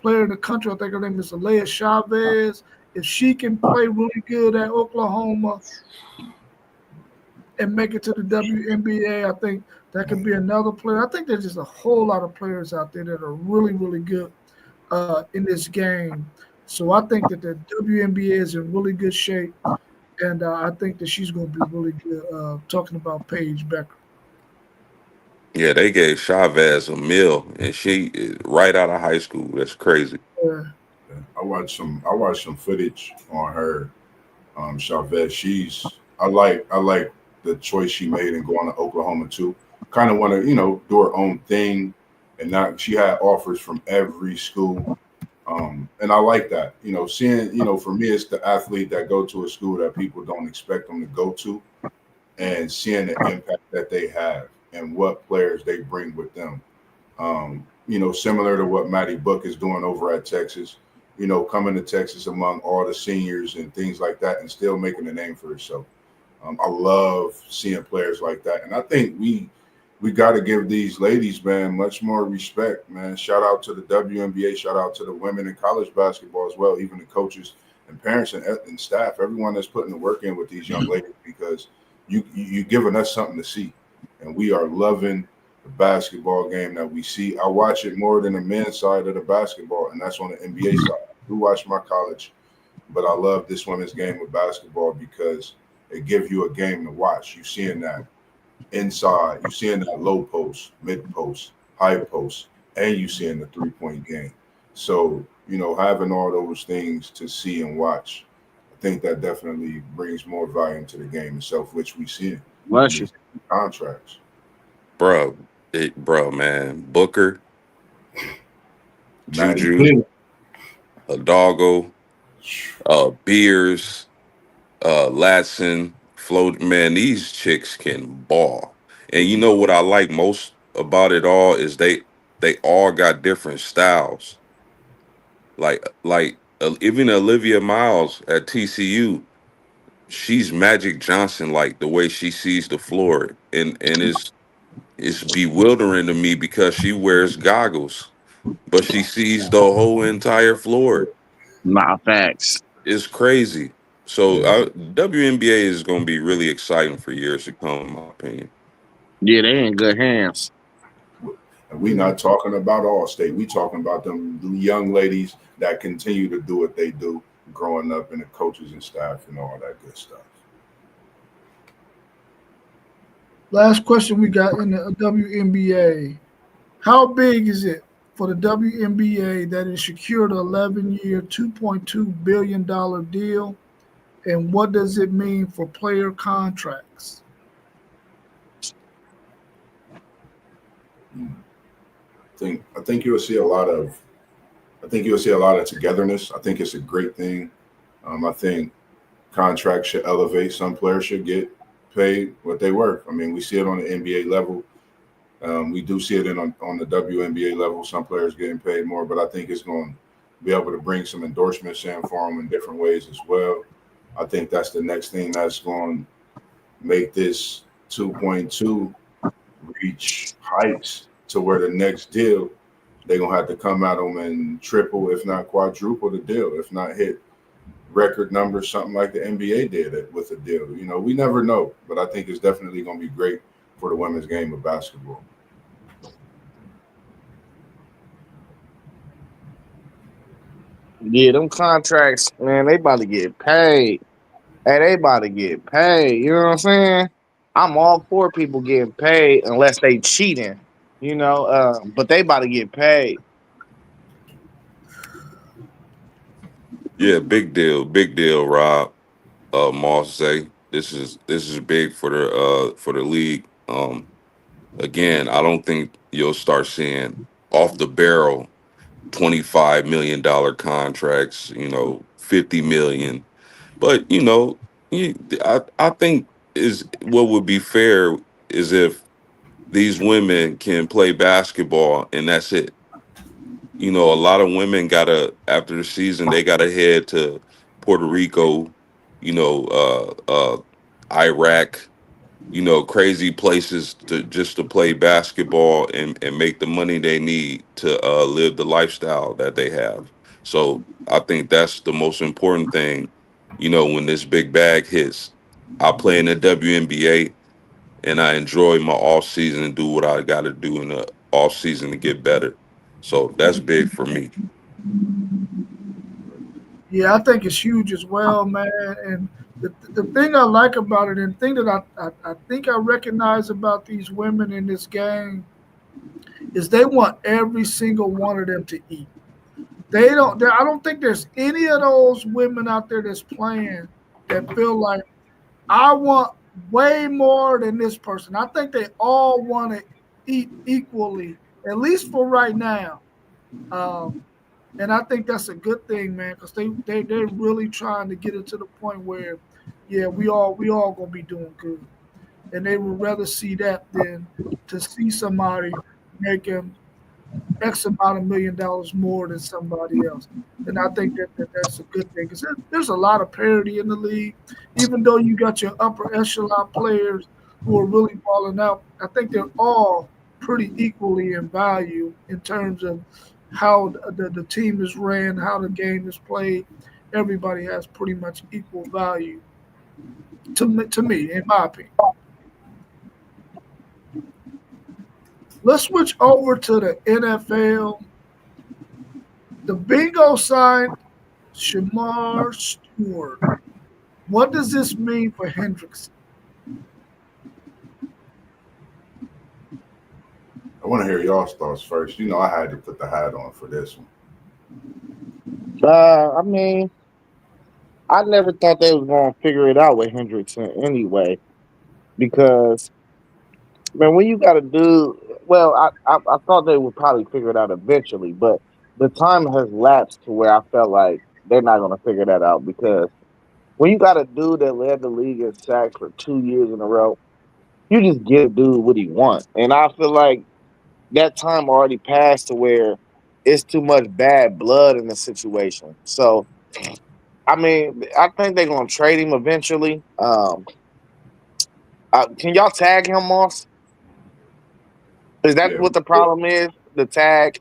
player in the country, I think her name is Alea Chavez. If she can play really good at Oklahoma and make it to the WNBA, I think that could be another player. I think there's just a whole lot of players out there that are really, really good in this game. So I think that the WNBA is in really good shape, and I think that she's going to be really good. Talking about Paige Becker. Yeah, they gave Chavez a meal, and she right out of high school. That's crazy. Yeah. I watched some footage on her. Chavez. I like the choice she made in going to Oklahoma too. Kind of want to do her own thing, and not she had offers from every school. And I like that. Seeing for me, it's the athlete that go to a school that people don't expect them to go to, and seeing the impact that they have and what players they bring with them. Similar to what Matty Book is doing over at Texas, coming to Texas among all the seniors and things like that and still making a name for herself. I love seeing players like that. And I think we got to give these ladies, man, much more respect, man. Shout out to the WNBA, shout out to the women in college basketball as well, even the coaches and parents and staff, everyone that's putting the work in with these young ladies, because you giving us something to see. And we are loving the basketball game that we see. I watch it more than the men's side of the basketball, and that's on the NBA side. I do watch my college, but I love this women's game of basketball because it gives you a game to watch. You're seeing that inside, you're seeing that low post, mid post, high post, and you're seeing the 3-point game. So, having all those things to see and watch, I think that definitely brings more value to the game itself, which we see in Bless you. these contracts. Bro, man, Booker, Maddie Juju, King. Hidalgo, Beers, Latson, Flo. Man, these chicks can ball. And you know what I like most about it all is they all got different styles. Like even Olivia Miles at TCU, she's Magic Johnson, like the way she sees the floor, and it's bewildering to me because she wears goggles, but she sees the whole entire floor. Nah, facts. It's crazy. So Yeah. WNBA is going to be really exciting for years to come, in my opinion. Yeah, they in good hands. And we not talking about Allstate. We talking about them young ladies that continue to do what they do, growing up, and the coaches and staff and all that good stuff. Last question we got in the WNBA. How big is it for the WNBA that it secured an 11-year, $2.2 billion deal? And what does it mean for player contracts? I think you'll see a lot of togetherness. I think it's a great thing. I think contracts should elevate. Some players should get paid what they worth. I mean, we see it on the NBA level. We do see it on the WNBA level. Some players getting paid more, but I think it's going to be able to bring some endorsements in for them in different ways as well. I think that's the next thing that's going to make this 2.2 reach heights to where the next deal they're going to have to come at them and triple, if not quadruple the deal, if not hit record numbers, something like the NBA did with a deal. We never know, but I think it's definitely going to be great for the women's game of basketball. Yeah, them contracts, man, they about to get paid. Hey, they about to get paid. You know what I'm saying? I'm all for people getting paid unless they cheating. But they about to get paid. Yeah, big deal, Rob. Moss say this is big for the league. Again, I don't think you'll start seeing off the barrel $25 million contracts. 50 million. But I think is what would be fair is if these women can play basketball and that's it. A lot of women gotta after the season they gotta head to Puerto Rico, Iraq, crazy places to play basketball and make the money they need to live the lifestyle that they have. So I think that's the most important thing. When this big bag hits, I play in the WNBA and I enjoy my off season and do what I got to do in the off season to get better. So that's big for me. Yeah, I think it's huge as well, man. And the thing I like about it, and the thing that I think I recognize about these women in this game is they want every single one of them to eat. I don't think there's any of those women out there that's playing that feel like I want way more than this person. I think they all want to eat equally, at least for right now. And I think that's a good thing, man, because they're really trying to get it to the point where, yeah, we all gonna be doing good, and they would rather see that than to see somebody making X amount of $1 million more than somebody else. And I think that's a good thing because there's a lot of parity in the league. Even though you got your upper echelon players who are really balling out, I think they're all pretty equally in value in terms of how the team is ran, how the game is played. Everybody has pretty much equal value to me, in my opinion. Let's switch over to the NFL. The Bengals signed Shamar Stewart. What does this mean for Hendrickson? I want to hear y'all's thoughts first. You know, I had to put the hat on for this one. I mean, I never thought they was going to figure it out with Hendrickson anyway, because man, when you got to do well, I thought they would probably figure it out eventually, but the time has lapsed to where I felt like they're not going to figure that out because when you got a dude that led the league in sacks for 2 years in a row, you just give dude what he wants, and I feel like that time already passed to where it's too much bad blood in the situation. So, I mean, I think they're going to trade him eventually. Can y'all tag him, Moss? Is that Yeah, what the problem is? The tag?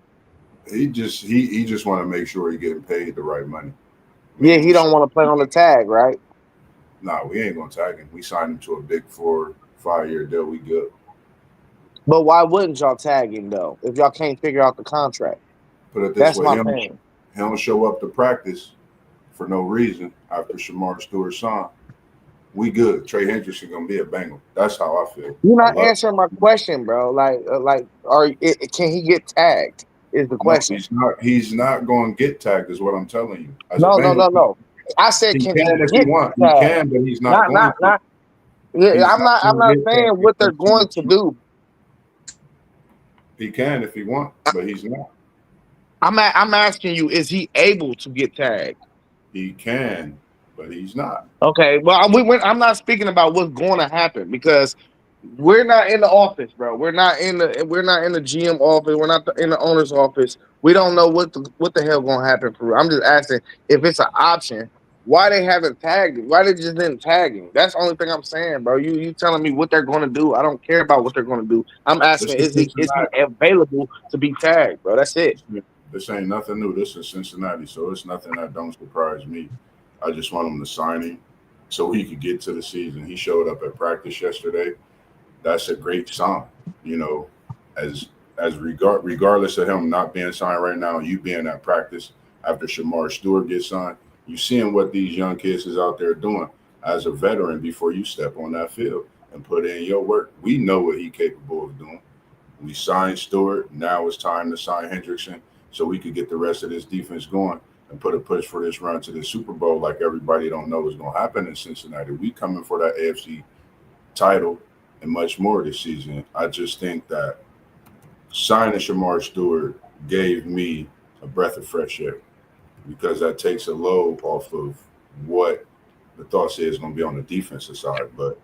he just want to make sure he getting paid the right money. Yeah, he don't want to play on the tag, right? Nah, we ain't gonna tag him. We signed him to a big 4-5 year deal. We good. But why wouldn't y'all tag him though? If y'all can't figure out the contract, Put it this that's way, my he thing. don't show up to practice for no reason after Shamar Stewart signed. We good. Trey Hendrickson gonna be a Bengal. That's how I feel. You're I not love. answering my question, bro. Can he get tagged? Is the No, question. He's not going to get tagged. Is what I'm telling you. As a No, no, Bengal, no, no. I said, he can can he if he get want. He tagged? can, but he's not Not, going not, to. not. Yeah, He's I'm not not. I'm going not to get saying tagged what they're because going to do. he can if he want, but he's not. I'm asking you, is he able to get tagged? He can, but he's not. Okay. Well, I'm not speaking about what's going to happen because we're not in the office, bro. We're not in the GM office. We're not in the owner's office. We don't know what the hell going to happen for real. I'm just asking if it's an option. Why they haven't tagged him? Why they just didn't tag him? That's the only thing I'm saying, bro. You telling me what they're going to do? I don't care about what they're going to do. I'm This asking, is is he Cincinnati. available to be tagged, bro? That's it. This ain't nothing new. This is Cincinnati, so it's nothing that don't surprise me. I just want him to sign him so he could get to the season. He showed up at practice yesterday. That's a great sign. You know, regardless of him not being signed right now, you being at practice after Shamar Stewart gets signed, you seeing what these young kids is out there doing as a veteran before you step on that field and put in your work. We know what he's capable of doing. We signed Stewart. Now it's time to sign Hendrickson so we could get the rest of this defense going and put a push for this run to the Super Bowl like everybody don't know is going to happen in Cincinnati. We coming for that AFC title and much more this season. I just think that signing Shamar Stewart gave me a breath of fresh air because that takes a load off of what the thoughts is going to be on the defensive side. But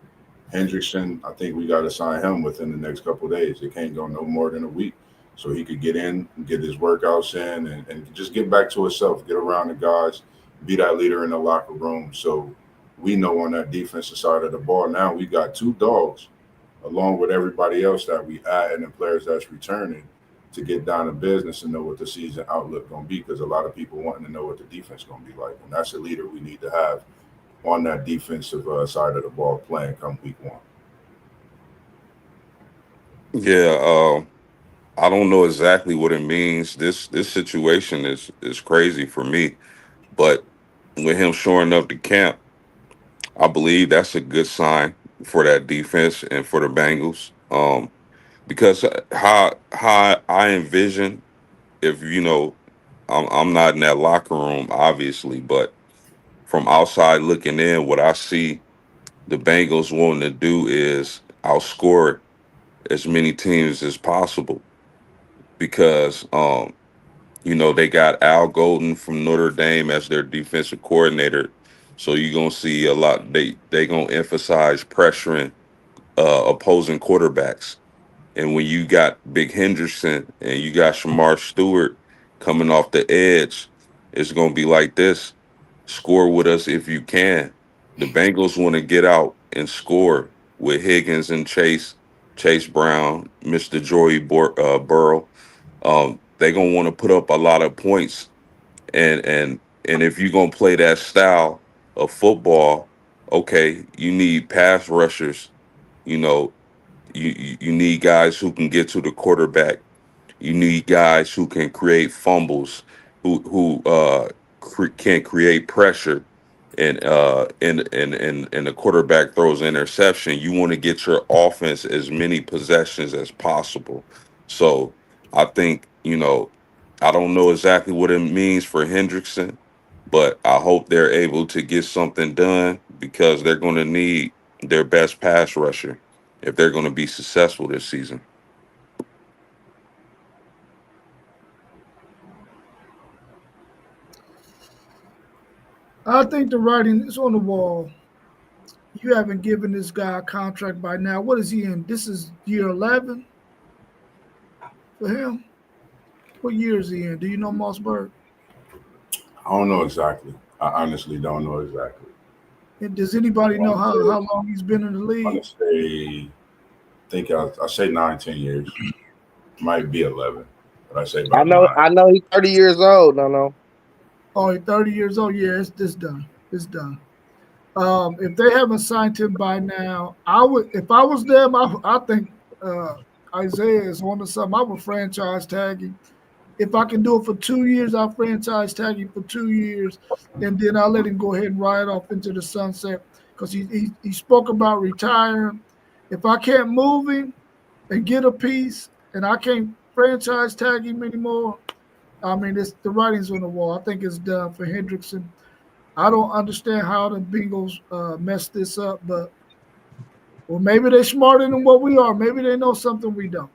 Hendrickson, I think we got to sign him within the next couple of days. It can't go no more than a week. So he could get in and get his workouts in and just get back to himself, get around the guys, be that leader in the locker room. So we know on that defensive side of the ball now we got two dogs along with everybody else that we add and the players that's returning to get down to business and know what the season outlook going to be because a lot of people wanting to know what the defense going to be like. And that's a leader we need to have on that defensive side of the ball playing come week one. Yeah, I don't know exactly what it means. This situation is crazy for me, but with him showing up to camp, I believe that's a good sign for that defense and for the Bengals. Because how I envision, if I'm not in that locker room, obviously, but from outside looking in, what I see the Bengals wanting to do is outscore as many teams as possible because they got Al Golden from Notre Dame as their defensive coordinator. So you're gonna see a lot. They gonna emphasize pressuring opposing quarterbacks. And when you got Big Hendrickson and you got Shamar Stewart coming off the edge, it's gonna be like this. Score with us if you can. The Bengals want to get out and score with Higgins and Chase Brown, Mr. Burrow. They're gonna want to put up a lot of points, and if you're gonna play that style of football, okay, you need pass rushers. You know, you need guys who can get to the quarterback. You need guys who can create fumbles, who can create pressure, and the quarterback throws an interception. You want to get your offense as many possessions as possible. So I think I don't know exactly what it means for Hendrickson, but I hope they're able to get something done because they're going to need their best pass rusher if they're going to be successful this season. I think the writing is on the wall. You haven't given this guy a contract by now. What is he in? This is year 11 for him. What year is he in? Do you know, Mossberg? I don't know exactly. I honestly don't know exactly. And does anybody I know want how to say, long he's been in the I league? want to say, I say 9, 10 years. Might be 11, but I say I about know. 9. I know he's 30 years old. No. Oh, he's 30 years old. Yeah, it's done. It's done. If they haven't signed him by now, I would. If I was them, I think Isaiah is on to something. I would franchise tag him. If I can do it for 2 years, I'll franchise tag him for 2 years, and then I'll let him go ahead and ride off into the sunset because he spoke about retiring. If I can't move him and get a piece, and I can't franchise tag him anymore, I mean, it's the writing's on the wall. I think it's done for Hendrickson. I don't understand how the Bengals messed this up, but well, maybe they're smarter than what we are. Maybe they know something we don't.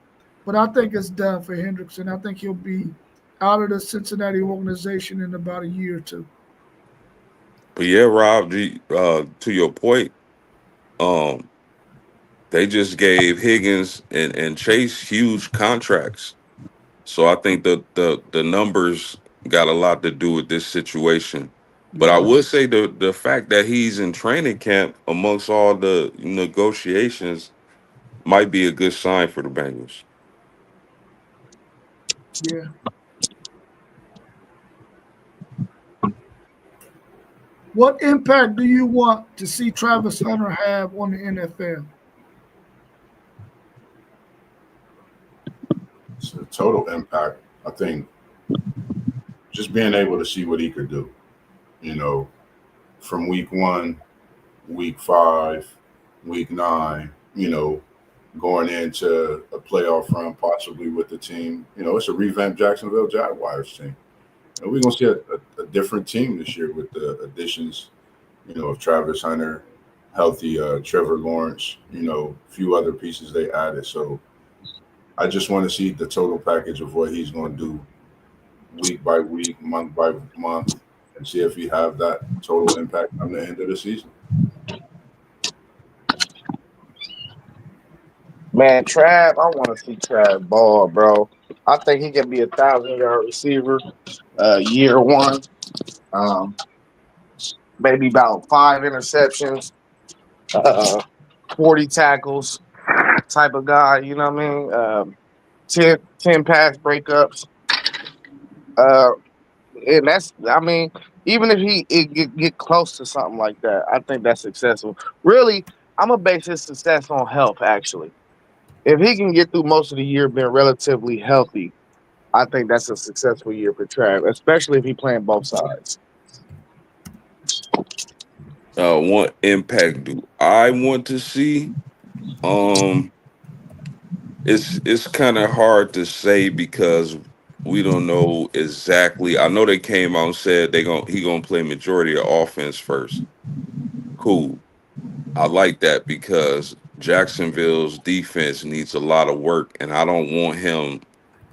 But I think it's done for Hendrickson. I think he'll be out of the Cincinnati organization in about a year or two. But yeah, Rob, to your point, um, they just gave Higgins and Chase huge contracts. So I think the numbers got a lot to do with this situation. But I Yeah. would say the fact that he's in training camp amongst all the negotiations might be a good sign for the Bengals. Yeah. What impact do you want to see Travis Hunter have on the NFL? So total impact, I think, just being able to see what he could do. You know, from week 1, week 5, week 9. Going into a playoff run possibly with the team. It's a revamped Jacksonville Jaguars team. And we're gonna see a different team this year with the additions, of Travis Hunter, healthy Trevor Lawrence, a few other pieces they added. So I just want to see the total package of what he's going to do week by week, month by month, and see if he have that total impact on the end of the season. Man, Trav, I want to see Trav ball, bro. I think he can be 1,000-yard receiver year one. Um, maybe about 5 interceptions, uh, 40 tackles type of guy, you know what I mean? 10 pass breakups. And I mean, even if get close to something like that, I think that's successful. Really, I'm going to base his success on health, actually. If he can get through most of the year being relatively healthy, I think that's a successful year for Trav, especially if he's playing both sides. What impact do I want to see? Um, it's kind of hard to say because we don't know exactly. I know they came out and said he gonna play majority of offense first. Cool. I like that because Jacksonville's defense needs a lot of work, and I don't want him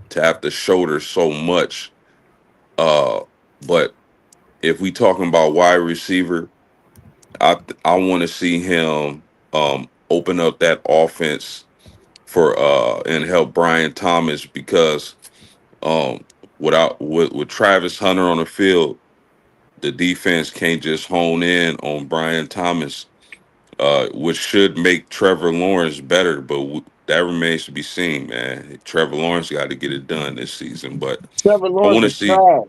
to have to shoulder so much. Uh, but if we talking about wide receiver, I want to see him open up that offense for and help Brian Thomas because um with Travis Hunter on the field, the defense can't just hone in on Brian Thomas, which should make Trevor Lawrence better, but that remains to be seen, man. Trevor Lawrence got to get it done this season, but Trevor I Lawrence want to is see trash.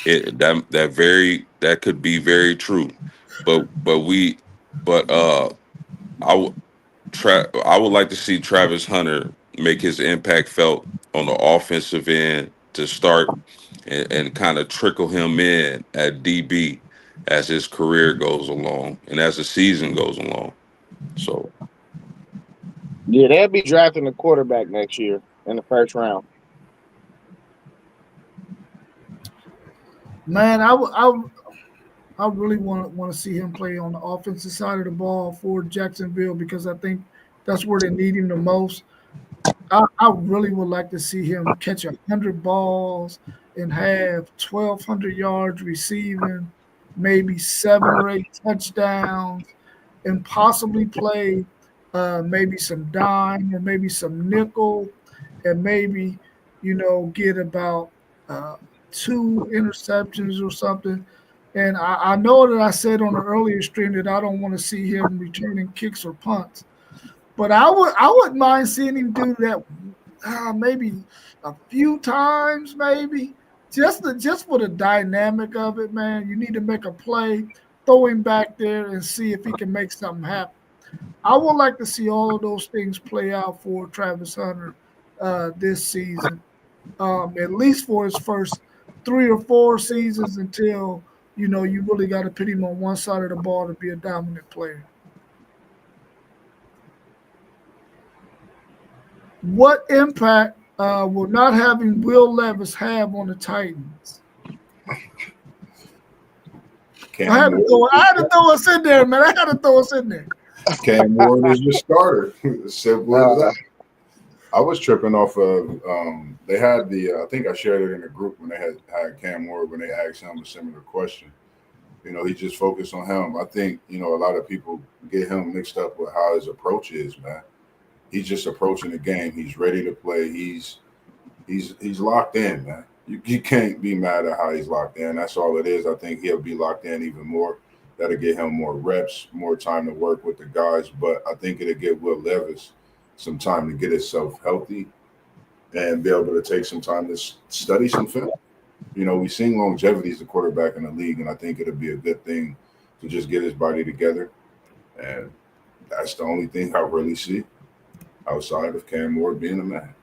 it. That could be very true, but we but I w- I would like to see Travis Hunter make his impact felt on the offensive end to start and kind of trickle him in at DB as his career goes along and as the season goes along. So Yeah, they'll be drafting a quarterback next year in the first round. Man, I really want to see him play on the offensive side of the ball for Jacksonville because I think that's where they need him the most. I really would like to see him catch 100 balls and have 1,200 yards receiving, maybe 7 or 8 touchdowns, and possibly play maybe some dime or maybe some nickel, and maybe get about uh, 2 interceptions or something. And I know that I said on the earlier stream that I don't want to see him returning kicks or punts, but I wouldn't mind seeing him do that maybe a few times, maybe just for the dynamic of it, man. You need to make a play, throw him back there, and see if he can make something happen. I would like to see all of those things play out for Travis Hunter this season, at least for his first 3 or 4 seasons until you really got to put him on one side of the ball to be a dominant player. What impact will not having Will Levis have on the Titans? I had to throw us in there, man. I had to throw us in there. Cam Ward is your starter. Simple as that. I was tripping off of they had I think I shared it in the group when they had Cam Ward when they asked him a similar question. He just focused on him. I think, a lot of people get him mixed up with how his approach is, man. He's just approaching the game. He's ready to play. He's locked in, man. You can't be mad at how he's locked in. That's all it is. I think he'll be locked in even more. That'll get him more reps, more time to work with the guys. But I think it'll give Will Levis some time to get himself healthy and be able to take some time to study some film. We've seen longevity as a quarterback in the league, and I think it'll be a good thing to just get his body together. And that's the only thing I really see outside of Cam Ward being a man.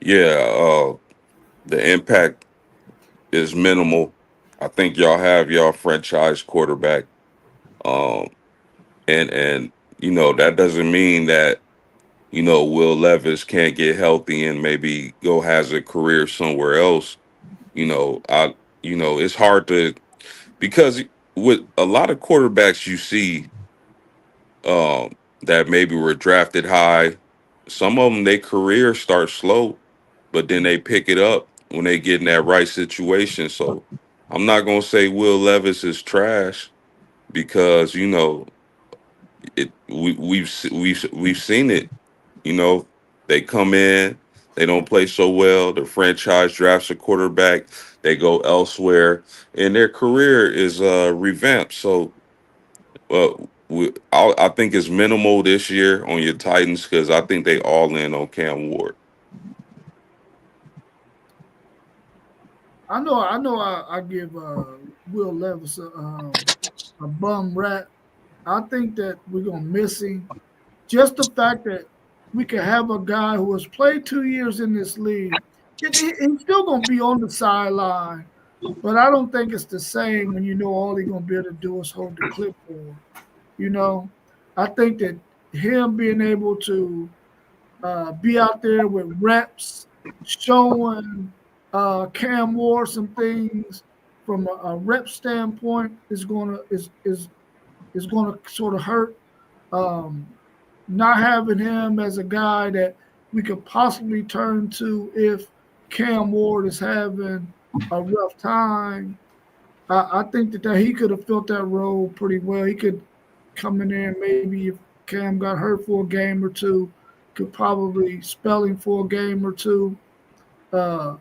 yeah, the impact is minimal. I think y'all have y'all franchise quarterback, um, and that doesn't mean that Will Levis can't get healthy and maybe go has a career somewhere else. I it's hard to because with a lot of quarterbacks you see that maybe were drafted high, some of them their career starts slow, but then they pick it up when they get in that right situation. So I'm not gonna say Will Levis is trash because we've seen it. They come in, they don't play so well. The franchise drafts a quarterback, they go elsewhere, and their career is revamped. So, uh, I think it's minimal this year on your Titans because I think they all in on Cam Ward. I know. I give Will Levis a bum rat I think that we're gonna miss him. Just the fact that we can have a guy who has played 2 years in this league, he's still gonna be on the sideline, but I don't think it's the same when you know all he's gonna be able to do is hold the clipboard. You know, I think that him being able to be out there with reps, showing Cam Moore some things from a rep standpoint is gonna sort of hurt. Um, Not having him as a guy that we could possibly turn to if Cam Ward is having a rough time. I think that he could have filled that role pretty well. He could come in there and maybe if Cam got hurt for a game or two, could probably spell him for a game or two. Uh,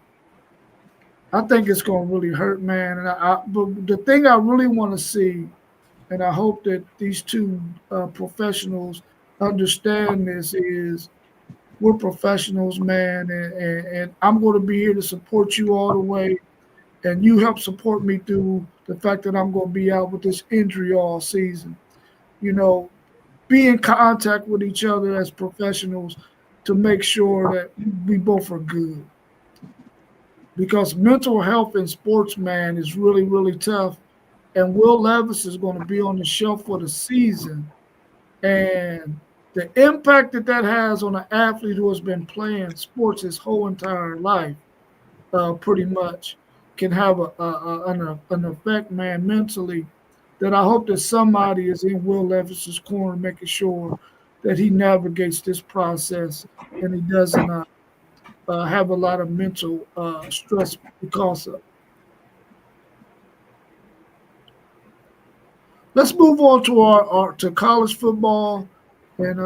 I think it's going to really hurt, man. But the thing I really want to see, and I hope that these two professionals understand this, is we're professionals, man, and I'm going to be here to support you all the way, and you help support me through the fact that I'm going to be out with this injury all season. You know, be in contact with each other as professionals to make sure that we both are good. Because mental health in sports, man, is really, really tough. And Will Levis is going to be on the shelf for the season. And the impact that that has on an athlete who has been playing sports his whole entire life, pretty much, can have an effect, man, mentally. That I hope that somebody is in Will Levis's corner, making sure that he navigates this process and he doesn't have a lot of mental stress because of it. Let's move on to our to college football and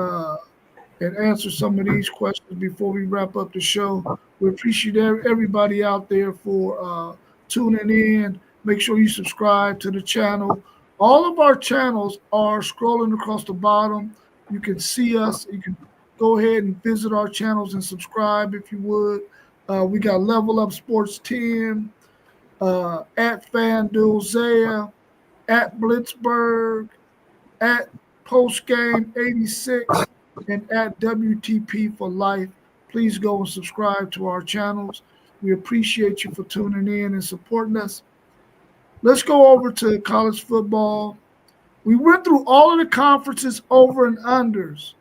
answer some of these questions before we wrap up the show. We appreciate everybody out there for tuning in. Make sure you subscribe to the channel. All of our channels are scrolling across the bottom. You can see us. You can go ahead and visit our channels and subscribe if you would. We got Level Up Sports 10, at FanDuel Zaya, at Blitzberg, at Postgame 86, and at WTP for Life. Please go and subscribe to our channels. We appreciate you for tuning in and supporting us. Let's go over to college football. We went through all of the conferences over and unders.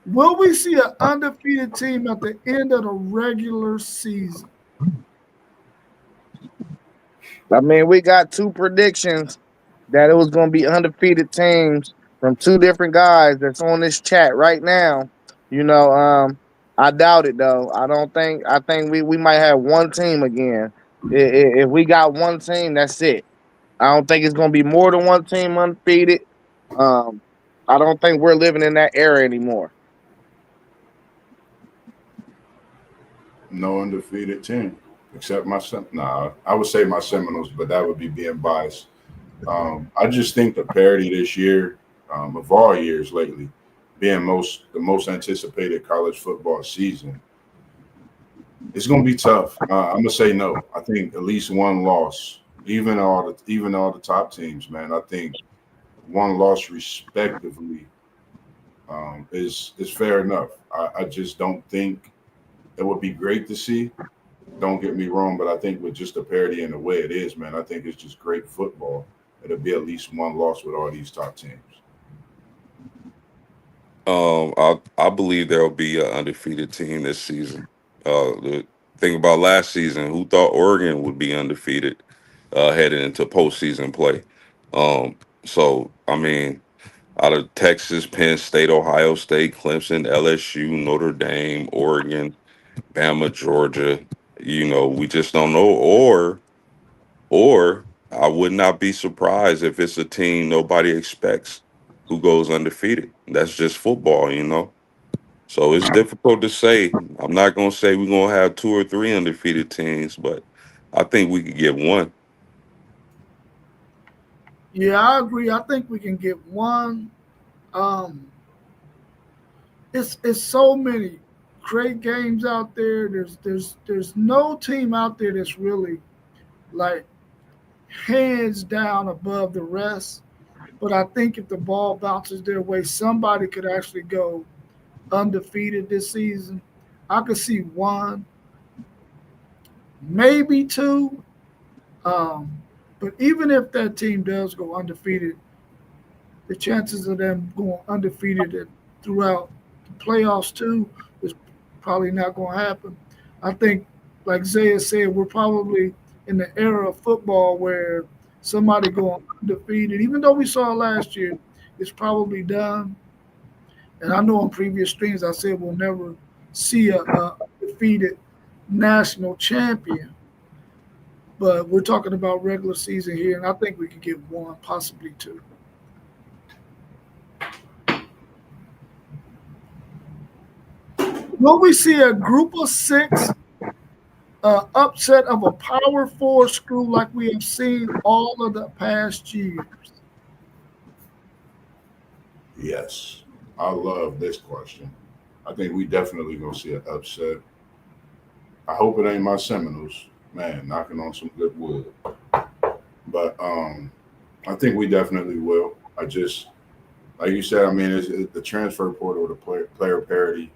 Will we see an undefeated team at the end of the regular season? I mean, we got two predictions that it was going to be undefeated teams from two different guys that's on this chat right now. I doubt it though. I don't think. I think we might have one team again. If we got one team, that's it. I don't think it's going to be more than one team undefeated. Um, I don't think we're living in that era anymore. No undefeated team except my Nah, I would say my Seminoles, but that would be being biased. I just think the parity this year, of all years lately, being the most anticipated college football season, it's going to be tough. I'm gonna say no. I think at least one loss, even all the top teams, man. I think one loss respectively is fair enough. I just don't think it would be great to see. Don't get me wrong, but I think with just the parity and the way it is, man, I think it's just great football. It'll be at least one loss with all these top teams. I believe there will be an undefeated team this season. The thing about last season, who thought Oregon would be undefeated headed into postseason play? So I mean, out of Texas, Penn State, Ohio State, Clemson, LSU, Notre Dame, Oregon, Bama, Georgia, we just don't know. Or I would not be surprised if it's a team nobody expects who goes undefeated. That's just football. So it's difficult to say. I'm not going to say we're going to have two or three undefeated teams, but I think we could get one. Yeah, I agree. I think we can get one. It's so many great games out there. There's no team out there that's really like hands down above the rest. But I think if the ball bounces their way, somebody could actually go undefeated this season. I could see one, maybe two. Um, but even if that team does go undefeated, the chances of them going undefeated throughout the playoffs too is probably not going to happen. I think, like Zaya said, we're probably in the era of football where somebody going undefeated, even though we saw it last year, it's probably done. And I know in previous streams I said we'll never see a defeated national champion, but we're talking about regular season here, and I think we could get one, possibly two. Will we see a group of six upset of a Power Four school like we have seen all of the past years? Yes, I love this question. I think we definitely gonna see an upset. I hope it ain't my Seminoles, man, knocking on some good wood. But I think we definitely will. I just, like you said, I mean, it's the transfer portal, the player parity,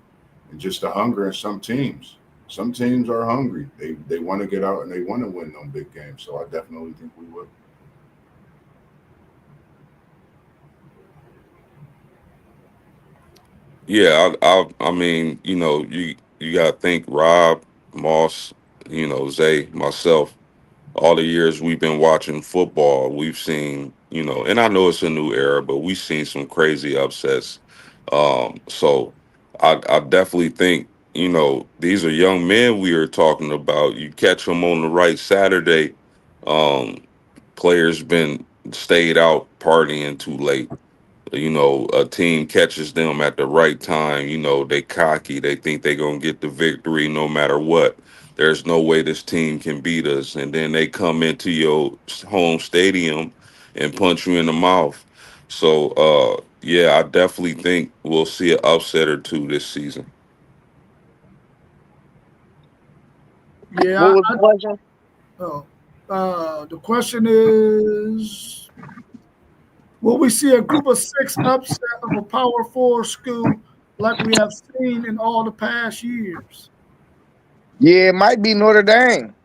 and just the hunger in some teams. Some teams are hungry. They want to get out and they want to win them big games. So I definitely think we will. Yeah, I mean, you got to think Rob, Moss, Zay, myself. All the years we've been watching football, we've seen, and I know it's a new era, but we've seen some crazy upsets. So I definitely think, these are young men we are talking about. You catch them on the right Saturday, um, players been stayed out partying too late. A team catches them at the right time. They cocky. They think they're going to get the victory no matter what. There's no way this team can beat us. And then they come into your home stadium and punch you in the mouth. So, yeah, I definitely think we'll see an upset or two this season. Yeah, What was the question? the question is, will we see a group of six upset of a Power Four school like we have seen in all the past years? Yeah, it might be Notre Dame.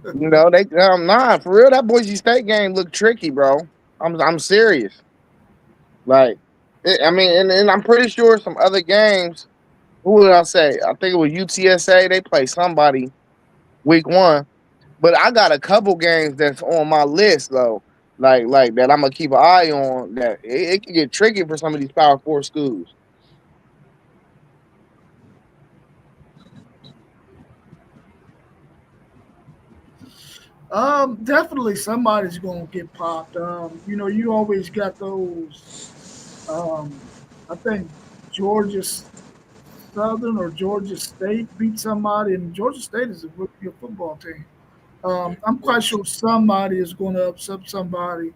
They nah, for real. That Boise State game looked tricky, bro. I'm serious. Like, I mean, and I'm pretty sure some other games. Who did I say? I think it was UTSA. They play somebody week one, but I got a couple games that's on my list though. Like that I'm gonna keep an eye on. That it can get tricky for some of these Power Four schools. Definitely somebody's gonna get popped. You always got those. I think Georgia Southern or Georgia State beat somebody, and Georgia State is a really good football team. I'm quite sure somebody is going to upset somebody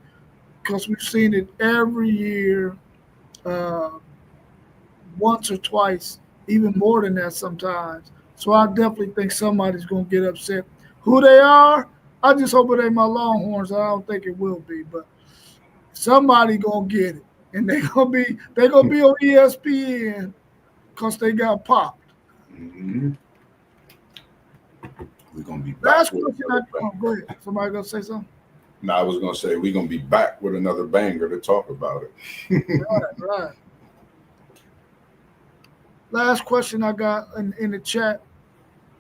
because we've seen it every year, uh, once or twice, even more than that sometimes. So I definitely think somebody's going to get upset. Who they are, I just hope it ain't my Longhorns. I don't think it will be, but somebody gonna get it, and they gonna be on ESPN because they got popped. Mm-hmm. We're gonna be back. Last with question. another Go ahead. Somebody gonna say something? No, I was gonna say we're gonna be back with another banger to talk about it. Right. Last question I got in the chat.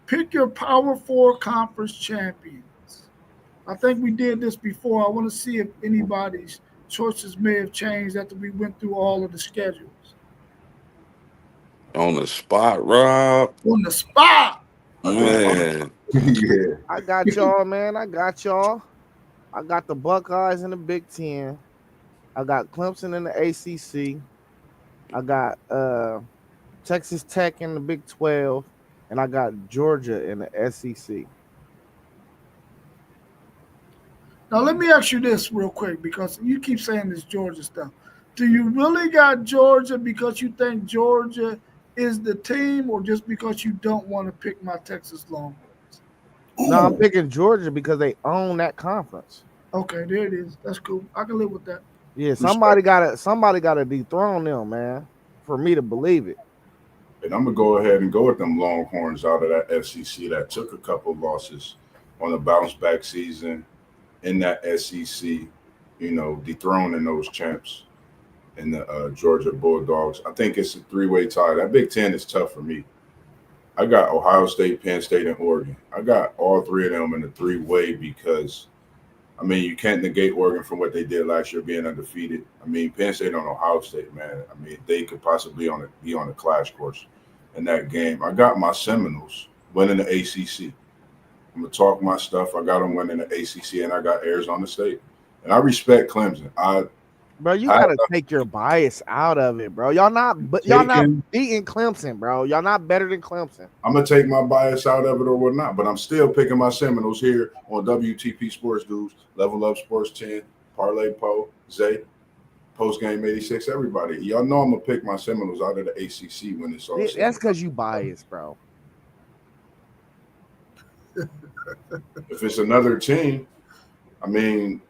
Pick your Power Four conference champions. I think we did this before. I want to see if anybody's choices may have changed after we went through all of the schedules. On the spot, Rob. On the spot. Man. Yeah. I got y'all, man. I got y'all. I got the Buckeyes in the Big Ten. I got Clemson in the ACC. I got Texas Tech in the Big 12, and I got Georgia in the SEC. Now let me ask you this real quick because you keep saying this Georgia stuff. Do you really got Georgia because you think Georgia is the team, or just because you don't want to pick my Texas Longhorns? No, I'm picking Georgia because they own that conference. Okay, there it is. That's cool. I can live with that. Yeah, Respect. somebody gotta dethrone them, man, for me to believe it. And I'm gonna go ahead and go with them Longhorns out of that SEC that took a couple losses on a bounce back season in that SEC. You know, dethroning those champs and the Georgia Bulldogs. I think it's a three-way tie. That Big Ten is tough for me. I got Ohio State, Penn State, and Oregon. I got all three of them in a three-way because I mean you can't negate Oregon from what they did last year being undefeated. I mean Penn State on Ohio State, man. I mean they could possibly be on a clash course in that game. I got my Seminoles winning the ACC. I'm gonna talk my stuff. I got them winning the ACC, and I got Arizona State, and I respect Clemson. Bro, you I gotta take your bias out of it, bro. Y'all not taken. beating Clemson, bro. Y'all not better than Clemson. I'm gonna take my bias out of it or whatnot, but I'm still picking my Seminoles here on WTP Sports Dudes, Level Up Sports 10, Parlay Poe, Zay, Post Game 86. Everybody, y'all know I'm gonna pick my Seminoles out of the ACC when it's all Yeah, said. that's because you biased, bro. If it's another team, I mean,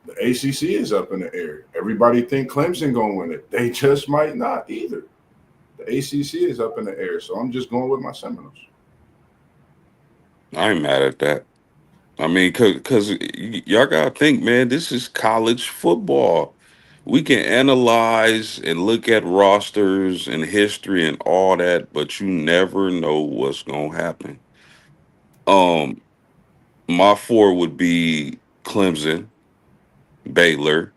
the ACC is up in the air. Everybody think Clemson gonna win it. They just might not either. The ACC is up in the air, so I'm just going with my Seminoles. I ain't mad at that. I mean, cause y'all gotta think, man. This is college football. We can analyze and look at rosters and history and all that, but you never know what's gonna happen. Um, my four would be Clemson, Baylor,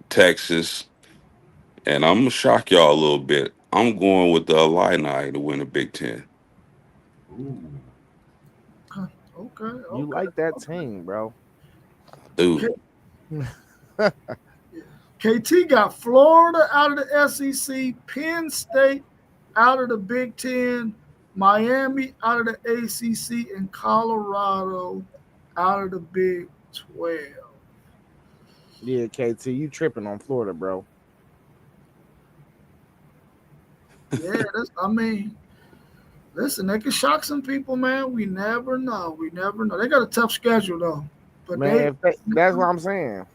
Texas, and I'm gonna shock y'all a little bit. I'm going with the Illini to win the Big Ten. Ooh. Okay, You okay. like that team, bro. Dude, KT got Florida out of the SEC, Penn State out of the Big Ten, Miami out of the ACC, and Colorado out of the Big 12. Yeah, KT, you tripping on Florida, bro. Yeah, I mean, listen, they can shock some people, man. We never know. We never know. They got a tough schedule though, but Man, that's what I'm saying.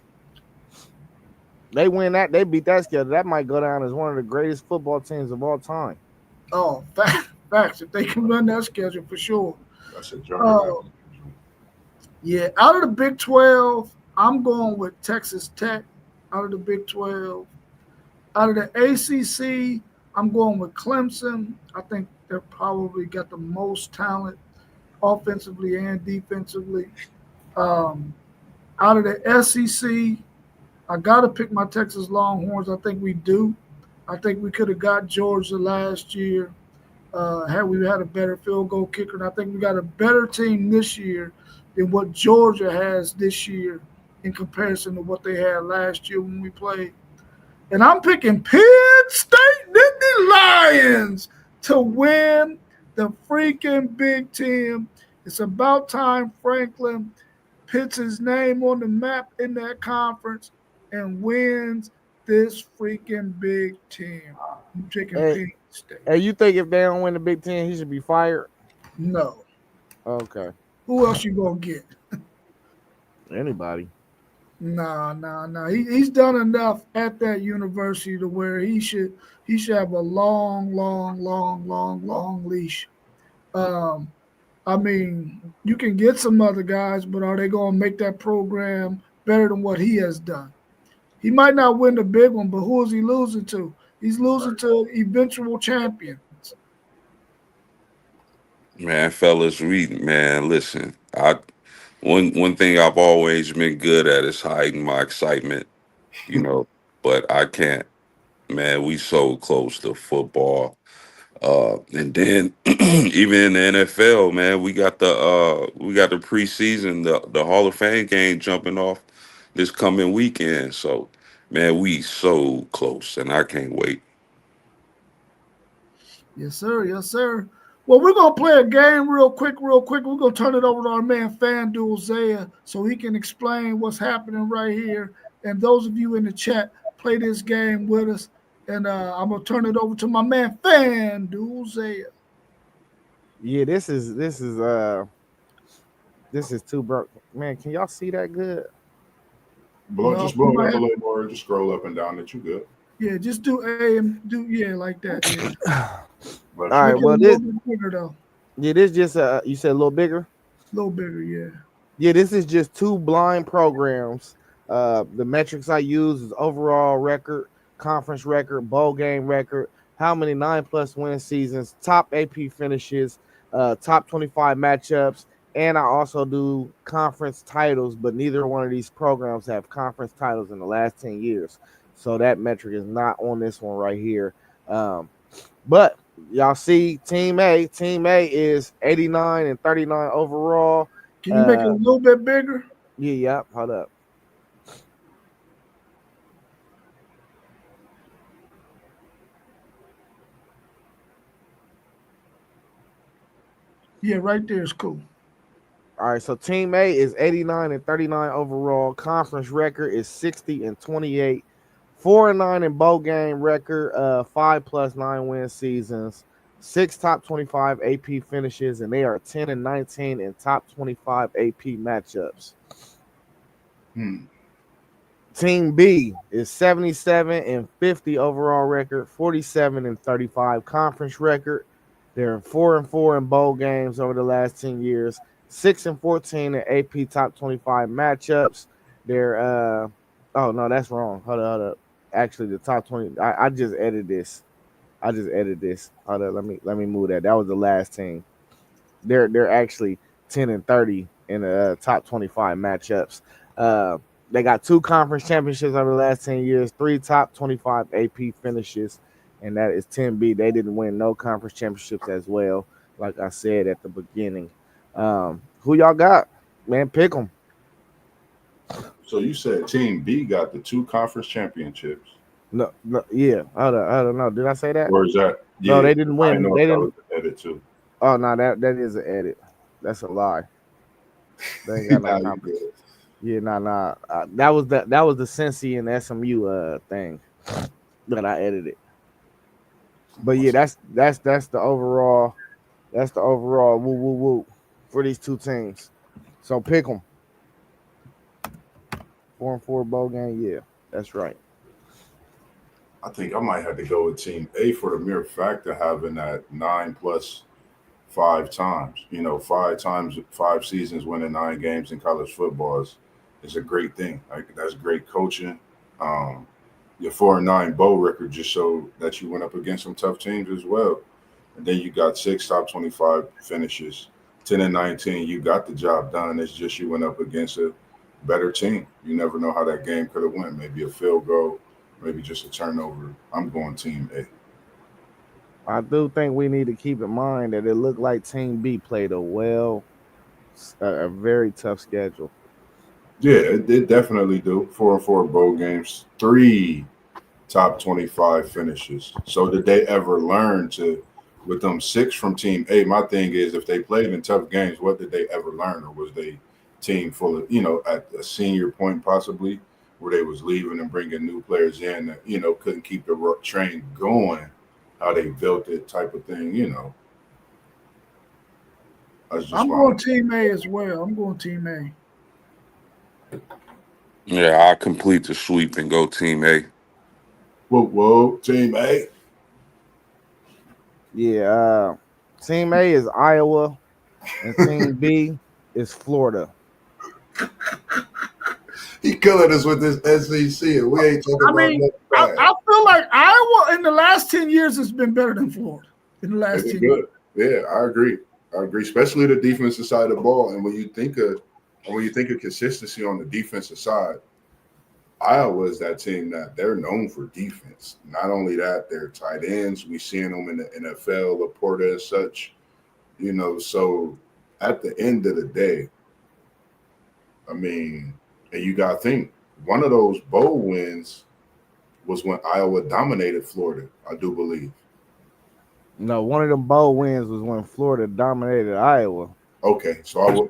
They win that, they beat that schedule. That might go down as one of the greatest football teams of all time. oh, facts. If they can run that schedule for sure. That's a juggernaut. Yeah, out of the Big 12, I'm going with Texas Tech. Out of the Big 12, out of the ACC, I'm going with Clemson. I think they're probably got the most talent offensively and defensively. Um, Out of the SEC, I got to pick my Texas Longhorns. I think we do. I think we could have got Georgia last year had we had a better field goal kicker. And I think we got a better team this year than what Georgia has this year in comparison to what they had last year when we played. And I'm picking Penn State Nittany Lions to win the freaking Big Ten. It's about time Franklin puts his name on the map in that conference and wins this freaking Big Ten. I'm picking Penn State. Hey, you think if they don't win the Big Ten, he should be fired? No. Okay. Who else you gonna get? Anybody. Nah. He's done enough at that university to where he should have a long leash. I mean, you can get some other guys, but are they going to make that program better than what he has done? He might not win the big one, but who is he losing to? He's losing to eventual champions. man, fellas, listen. One thing I've always been good at is hiding my excitement, you know, but I can't. Man, we so close to football. And then even in the NFL, man, we got the preseason, the Hall of Fame game jumping off this coming weekend. So, man, we so close, and I can't wait. Yes, sir. Yes, sir. Well, we're going to play a game real quick. We're going to turn it over to our man FanDuel Zaya so he can explain what's happening right here. And those of you in the chat, play this game with us. And I'm going to turn it over to my man FanDuel Zaya. Yeah, this is too broke. Man, can y'all see that good? Just you blow it might up a have, little more. Just scroll up and down. That you good. yeah, just do A and do like that. Yeah, But All right, make it a well little bit bigger though, this just you said a little bigger. a little bigger. Yeah. Yeah, this is just two blind programs. The metrics I use is overall record, conference record, bowl game record, how many 9+ win seasons, top AP finishes, top 25 matchups, and I also do conference titles, but neither one of these programs have conference titles in the last 10 years. So that metric is not on this one right here. But y'all see Team A is 89 and 39 overall. Can you make it a little bit bigger? Yeah, hold up. Yeah, right there is cool. All right, so Team A is 89 and 39 overall. Conference record is 60 and 28. 4-9 in bowl game record, 5+ 9 win seasons, 6 top 25 AP finishes, and they are 10 and 19 in top 25 AP matchups. Team B is 77 and 50 overall record, 47 and 35 conference record. They're 4-4 in bowl games over the last 10 years, 6 and 14 in AP top 25 matchups. They're oh no, that's wrong. Hold up. Actually, the top 20. I just edited this. Hold up, let me move that. That was the last team. They're actually 10 and 30 in the top 25 matchups. They got 2 conference championships over the last 10 years, 3 top 25 AP finishes, and that is 10B. They didn't win no conference championships as well, like I said at the beginning. Who y'all got? Man, pick them. so you said Team B got the 2 conference championships, No, yeah. I don't know. Did I say that? or is that? Yeah, No, they didn't I win. know They if that didn't. was the edit too. Oh no, that is an edit. That's a lie. They ain't got no Nah, you conference. good. Yeah, nah. That was the Cincy and SMU thing that I edited. But yeah, that's the overall. That's the overall woo woo woo for these two teams. So pick them. 4-4 bowl game. Yeah, that's right. I think I might have to go with Team A for the mere fact of having that 9+ 5 times. 5 times, 5 seasons, winning 9 games in college football is a great thing. Like, that's great coaching. Your 4-9 bowl record just showed that you went up against some tough teams as well. And then you got 6 top 25 finishes, 10 and 19. You got the job done. It's just you went up against a better team. You never know how that game could have went. Maybe a field goal, maybe just a turnover. I'm going Team A. I do think we need to keep in mind that it looked like Team B played a very tough schedule. Yeah, it definitely do. 4-4 bowl games, 3 top 25 finishes. So did they ever learn to, with them 6 from Team A? My thing is, if they played in tough games, what did they ever learn? Or was they team full of, at a senior point possibly, where they was leaving and bringing new players in that, couldn't keep the train going, how they built it type of thing, That's just I'm why going Team A as well. I'm going Team A. Yeah, I'll complete the sweep and go Team A. Whoa, Team A. Yeah, Team A is Iowa, and Team B is Florida. He killing us with this SEC, and we ain't talking I about mean, nothing. I feel like Iowa in the last 10 years has been better than Florida in the last 10 years. Yeah, I agree. Especially the defensive side of the ball. And when you think of consistency on the defensive side, Iowa is that team that they're known for defense. Not only that, they're tight ends. We seeing them in the NFL, Laporta and such. So at the end of the day, I mean, and you got to think, one of those bowl wins was when Iowa dominated Florida, I do believe. No, one of them bowl wins was when Florida dominated Iowa. Okay, so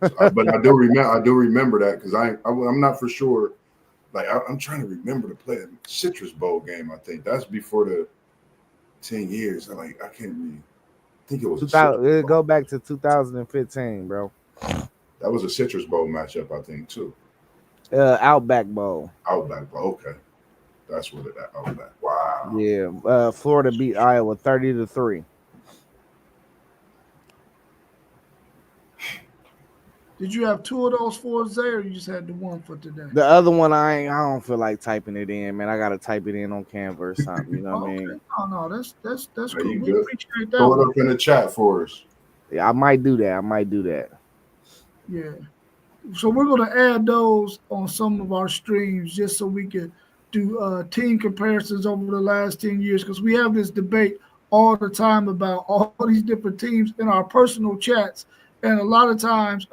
but I do remember that because I'm not for sure. Like I'm trying to remember to play a Citrus Bowl game. I think that's before the 10 years. I can't really think it was. It'll go back to 2015, bro. That was a Citrus Bowl matchup, I think, too. Outback Bowl. Outback. Okay, that's what it. Outback. Wow. Yeah, Florida beat Iowa 30-3. Did you have two of those for Zay, or you just had the one for today? The other one, I don't feel like typing it in, man. I gotta type it in on Canva or something. You know what I Okay. mean? No, that's There cool. you We go. appreciate that. Throw one. it up in the chat for us. Yeah, I might do that. Yeah. So we're gonna add those on some of our streams just so we can do team comparisons over the last 10 years, because we have this debate all the time about all these different teams in our personal chats. And a lot of times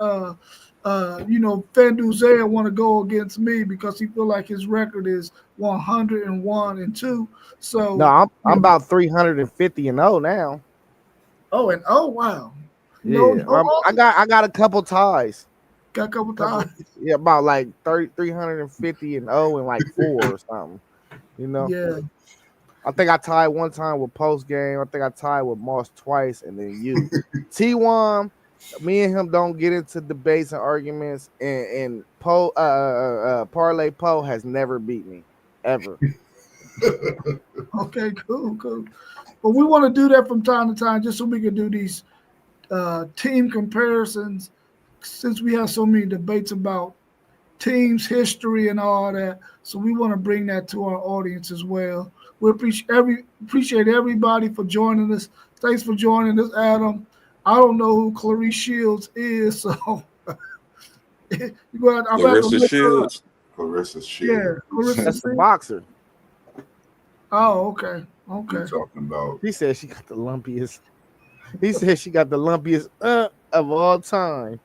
FanDuel Zay want to go against me because he feel like his record is 101-2. So No, I'm you know, about 350-0 now. oh wow. Yeah, I got a couple ties. Got a couple times. Yeah, about like 350-0 and like 4 or something. You know? Yeah. I think I tied one time with Post Game. I think I tied with Moss twice, and then you. T1, me and him don't get into debates and arguments, and Parlay Poe has never beat me ever. Okay, cool. But we want to do that from time to time just so we can do these team comparisons, since we have so many debates about teams, history, and all that. So we want to bring that to our audience as well. We appreciate everybody for joining us. Thanks for joining us, Adam. I don't know who Clarice Shields is, so Clarissa Shields. Clarissa Yeah, Shields. Clarissa That's the Shields. boxer. Oh, okay. You talking about? He said she got the lumpiest. He said she got the lumpiest of all time.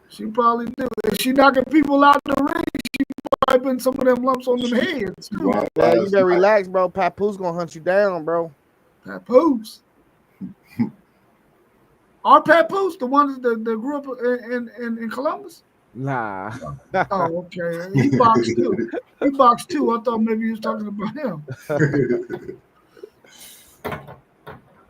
She probably do. If she knocking people out the ring, she probably putting some of them lumps on them heads too. Yeah, you better relax, bro. Papoose gonna hunt you down, bro. Papoose. Our Papoose, the ones that grew up in Columbus? Nah. Oh, okay. He boxed too. I thought maybe you was talking about him.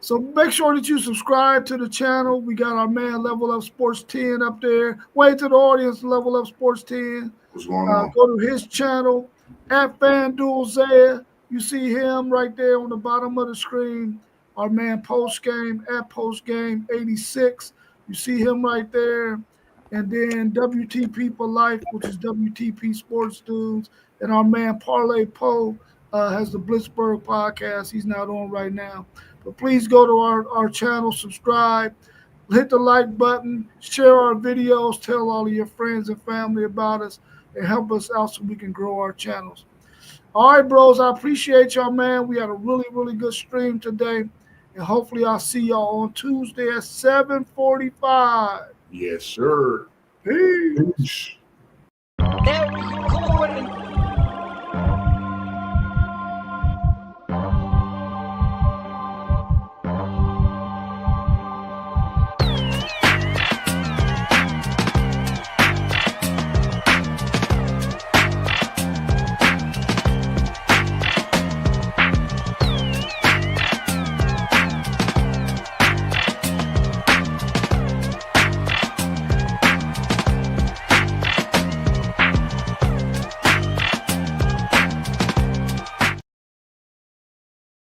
So make sure that you subscribe to the channel. We got our man Level Up Sports 10 up there. Wait to the audience, Level Up Sports 10. What's going on? Go to his channel at FanDuel Zay. You see him right there on the bottom of the screen. Our man Postgame at Postgame86. You see him right there. And then WTP for Life, which is WTP Sports Dudes. And our man Parlay Poe has the Blitzburg podcast. He's not on right now. But please go to our channel, subscribe, hit the like button, share our videos, tell all of your friends and family about us, and help us out so we can grow our channels. All right, bros, I appreciate y'all, man. We had a really, really good stream today. And hopefully I'll see y'all on Tuesday at 7:45. Yes, sir. Peace. Peace.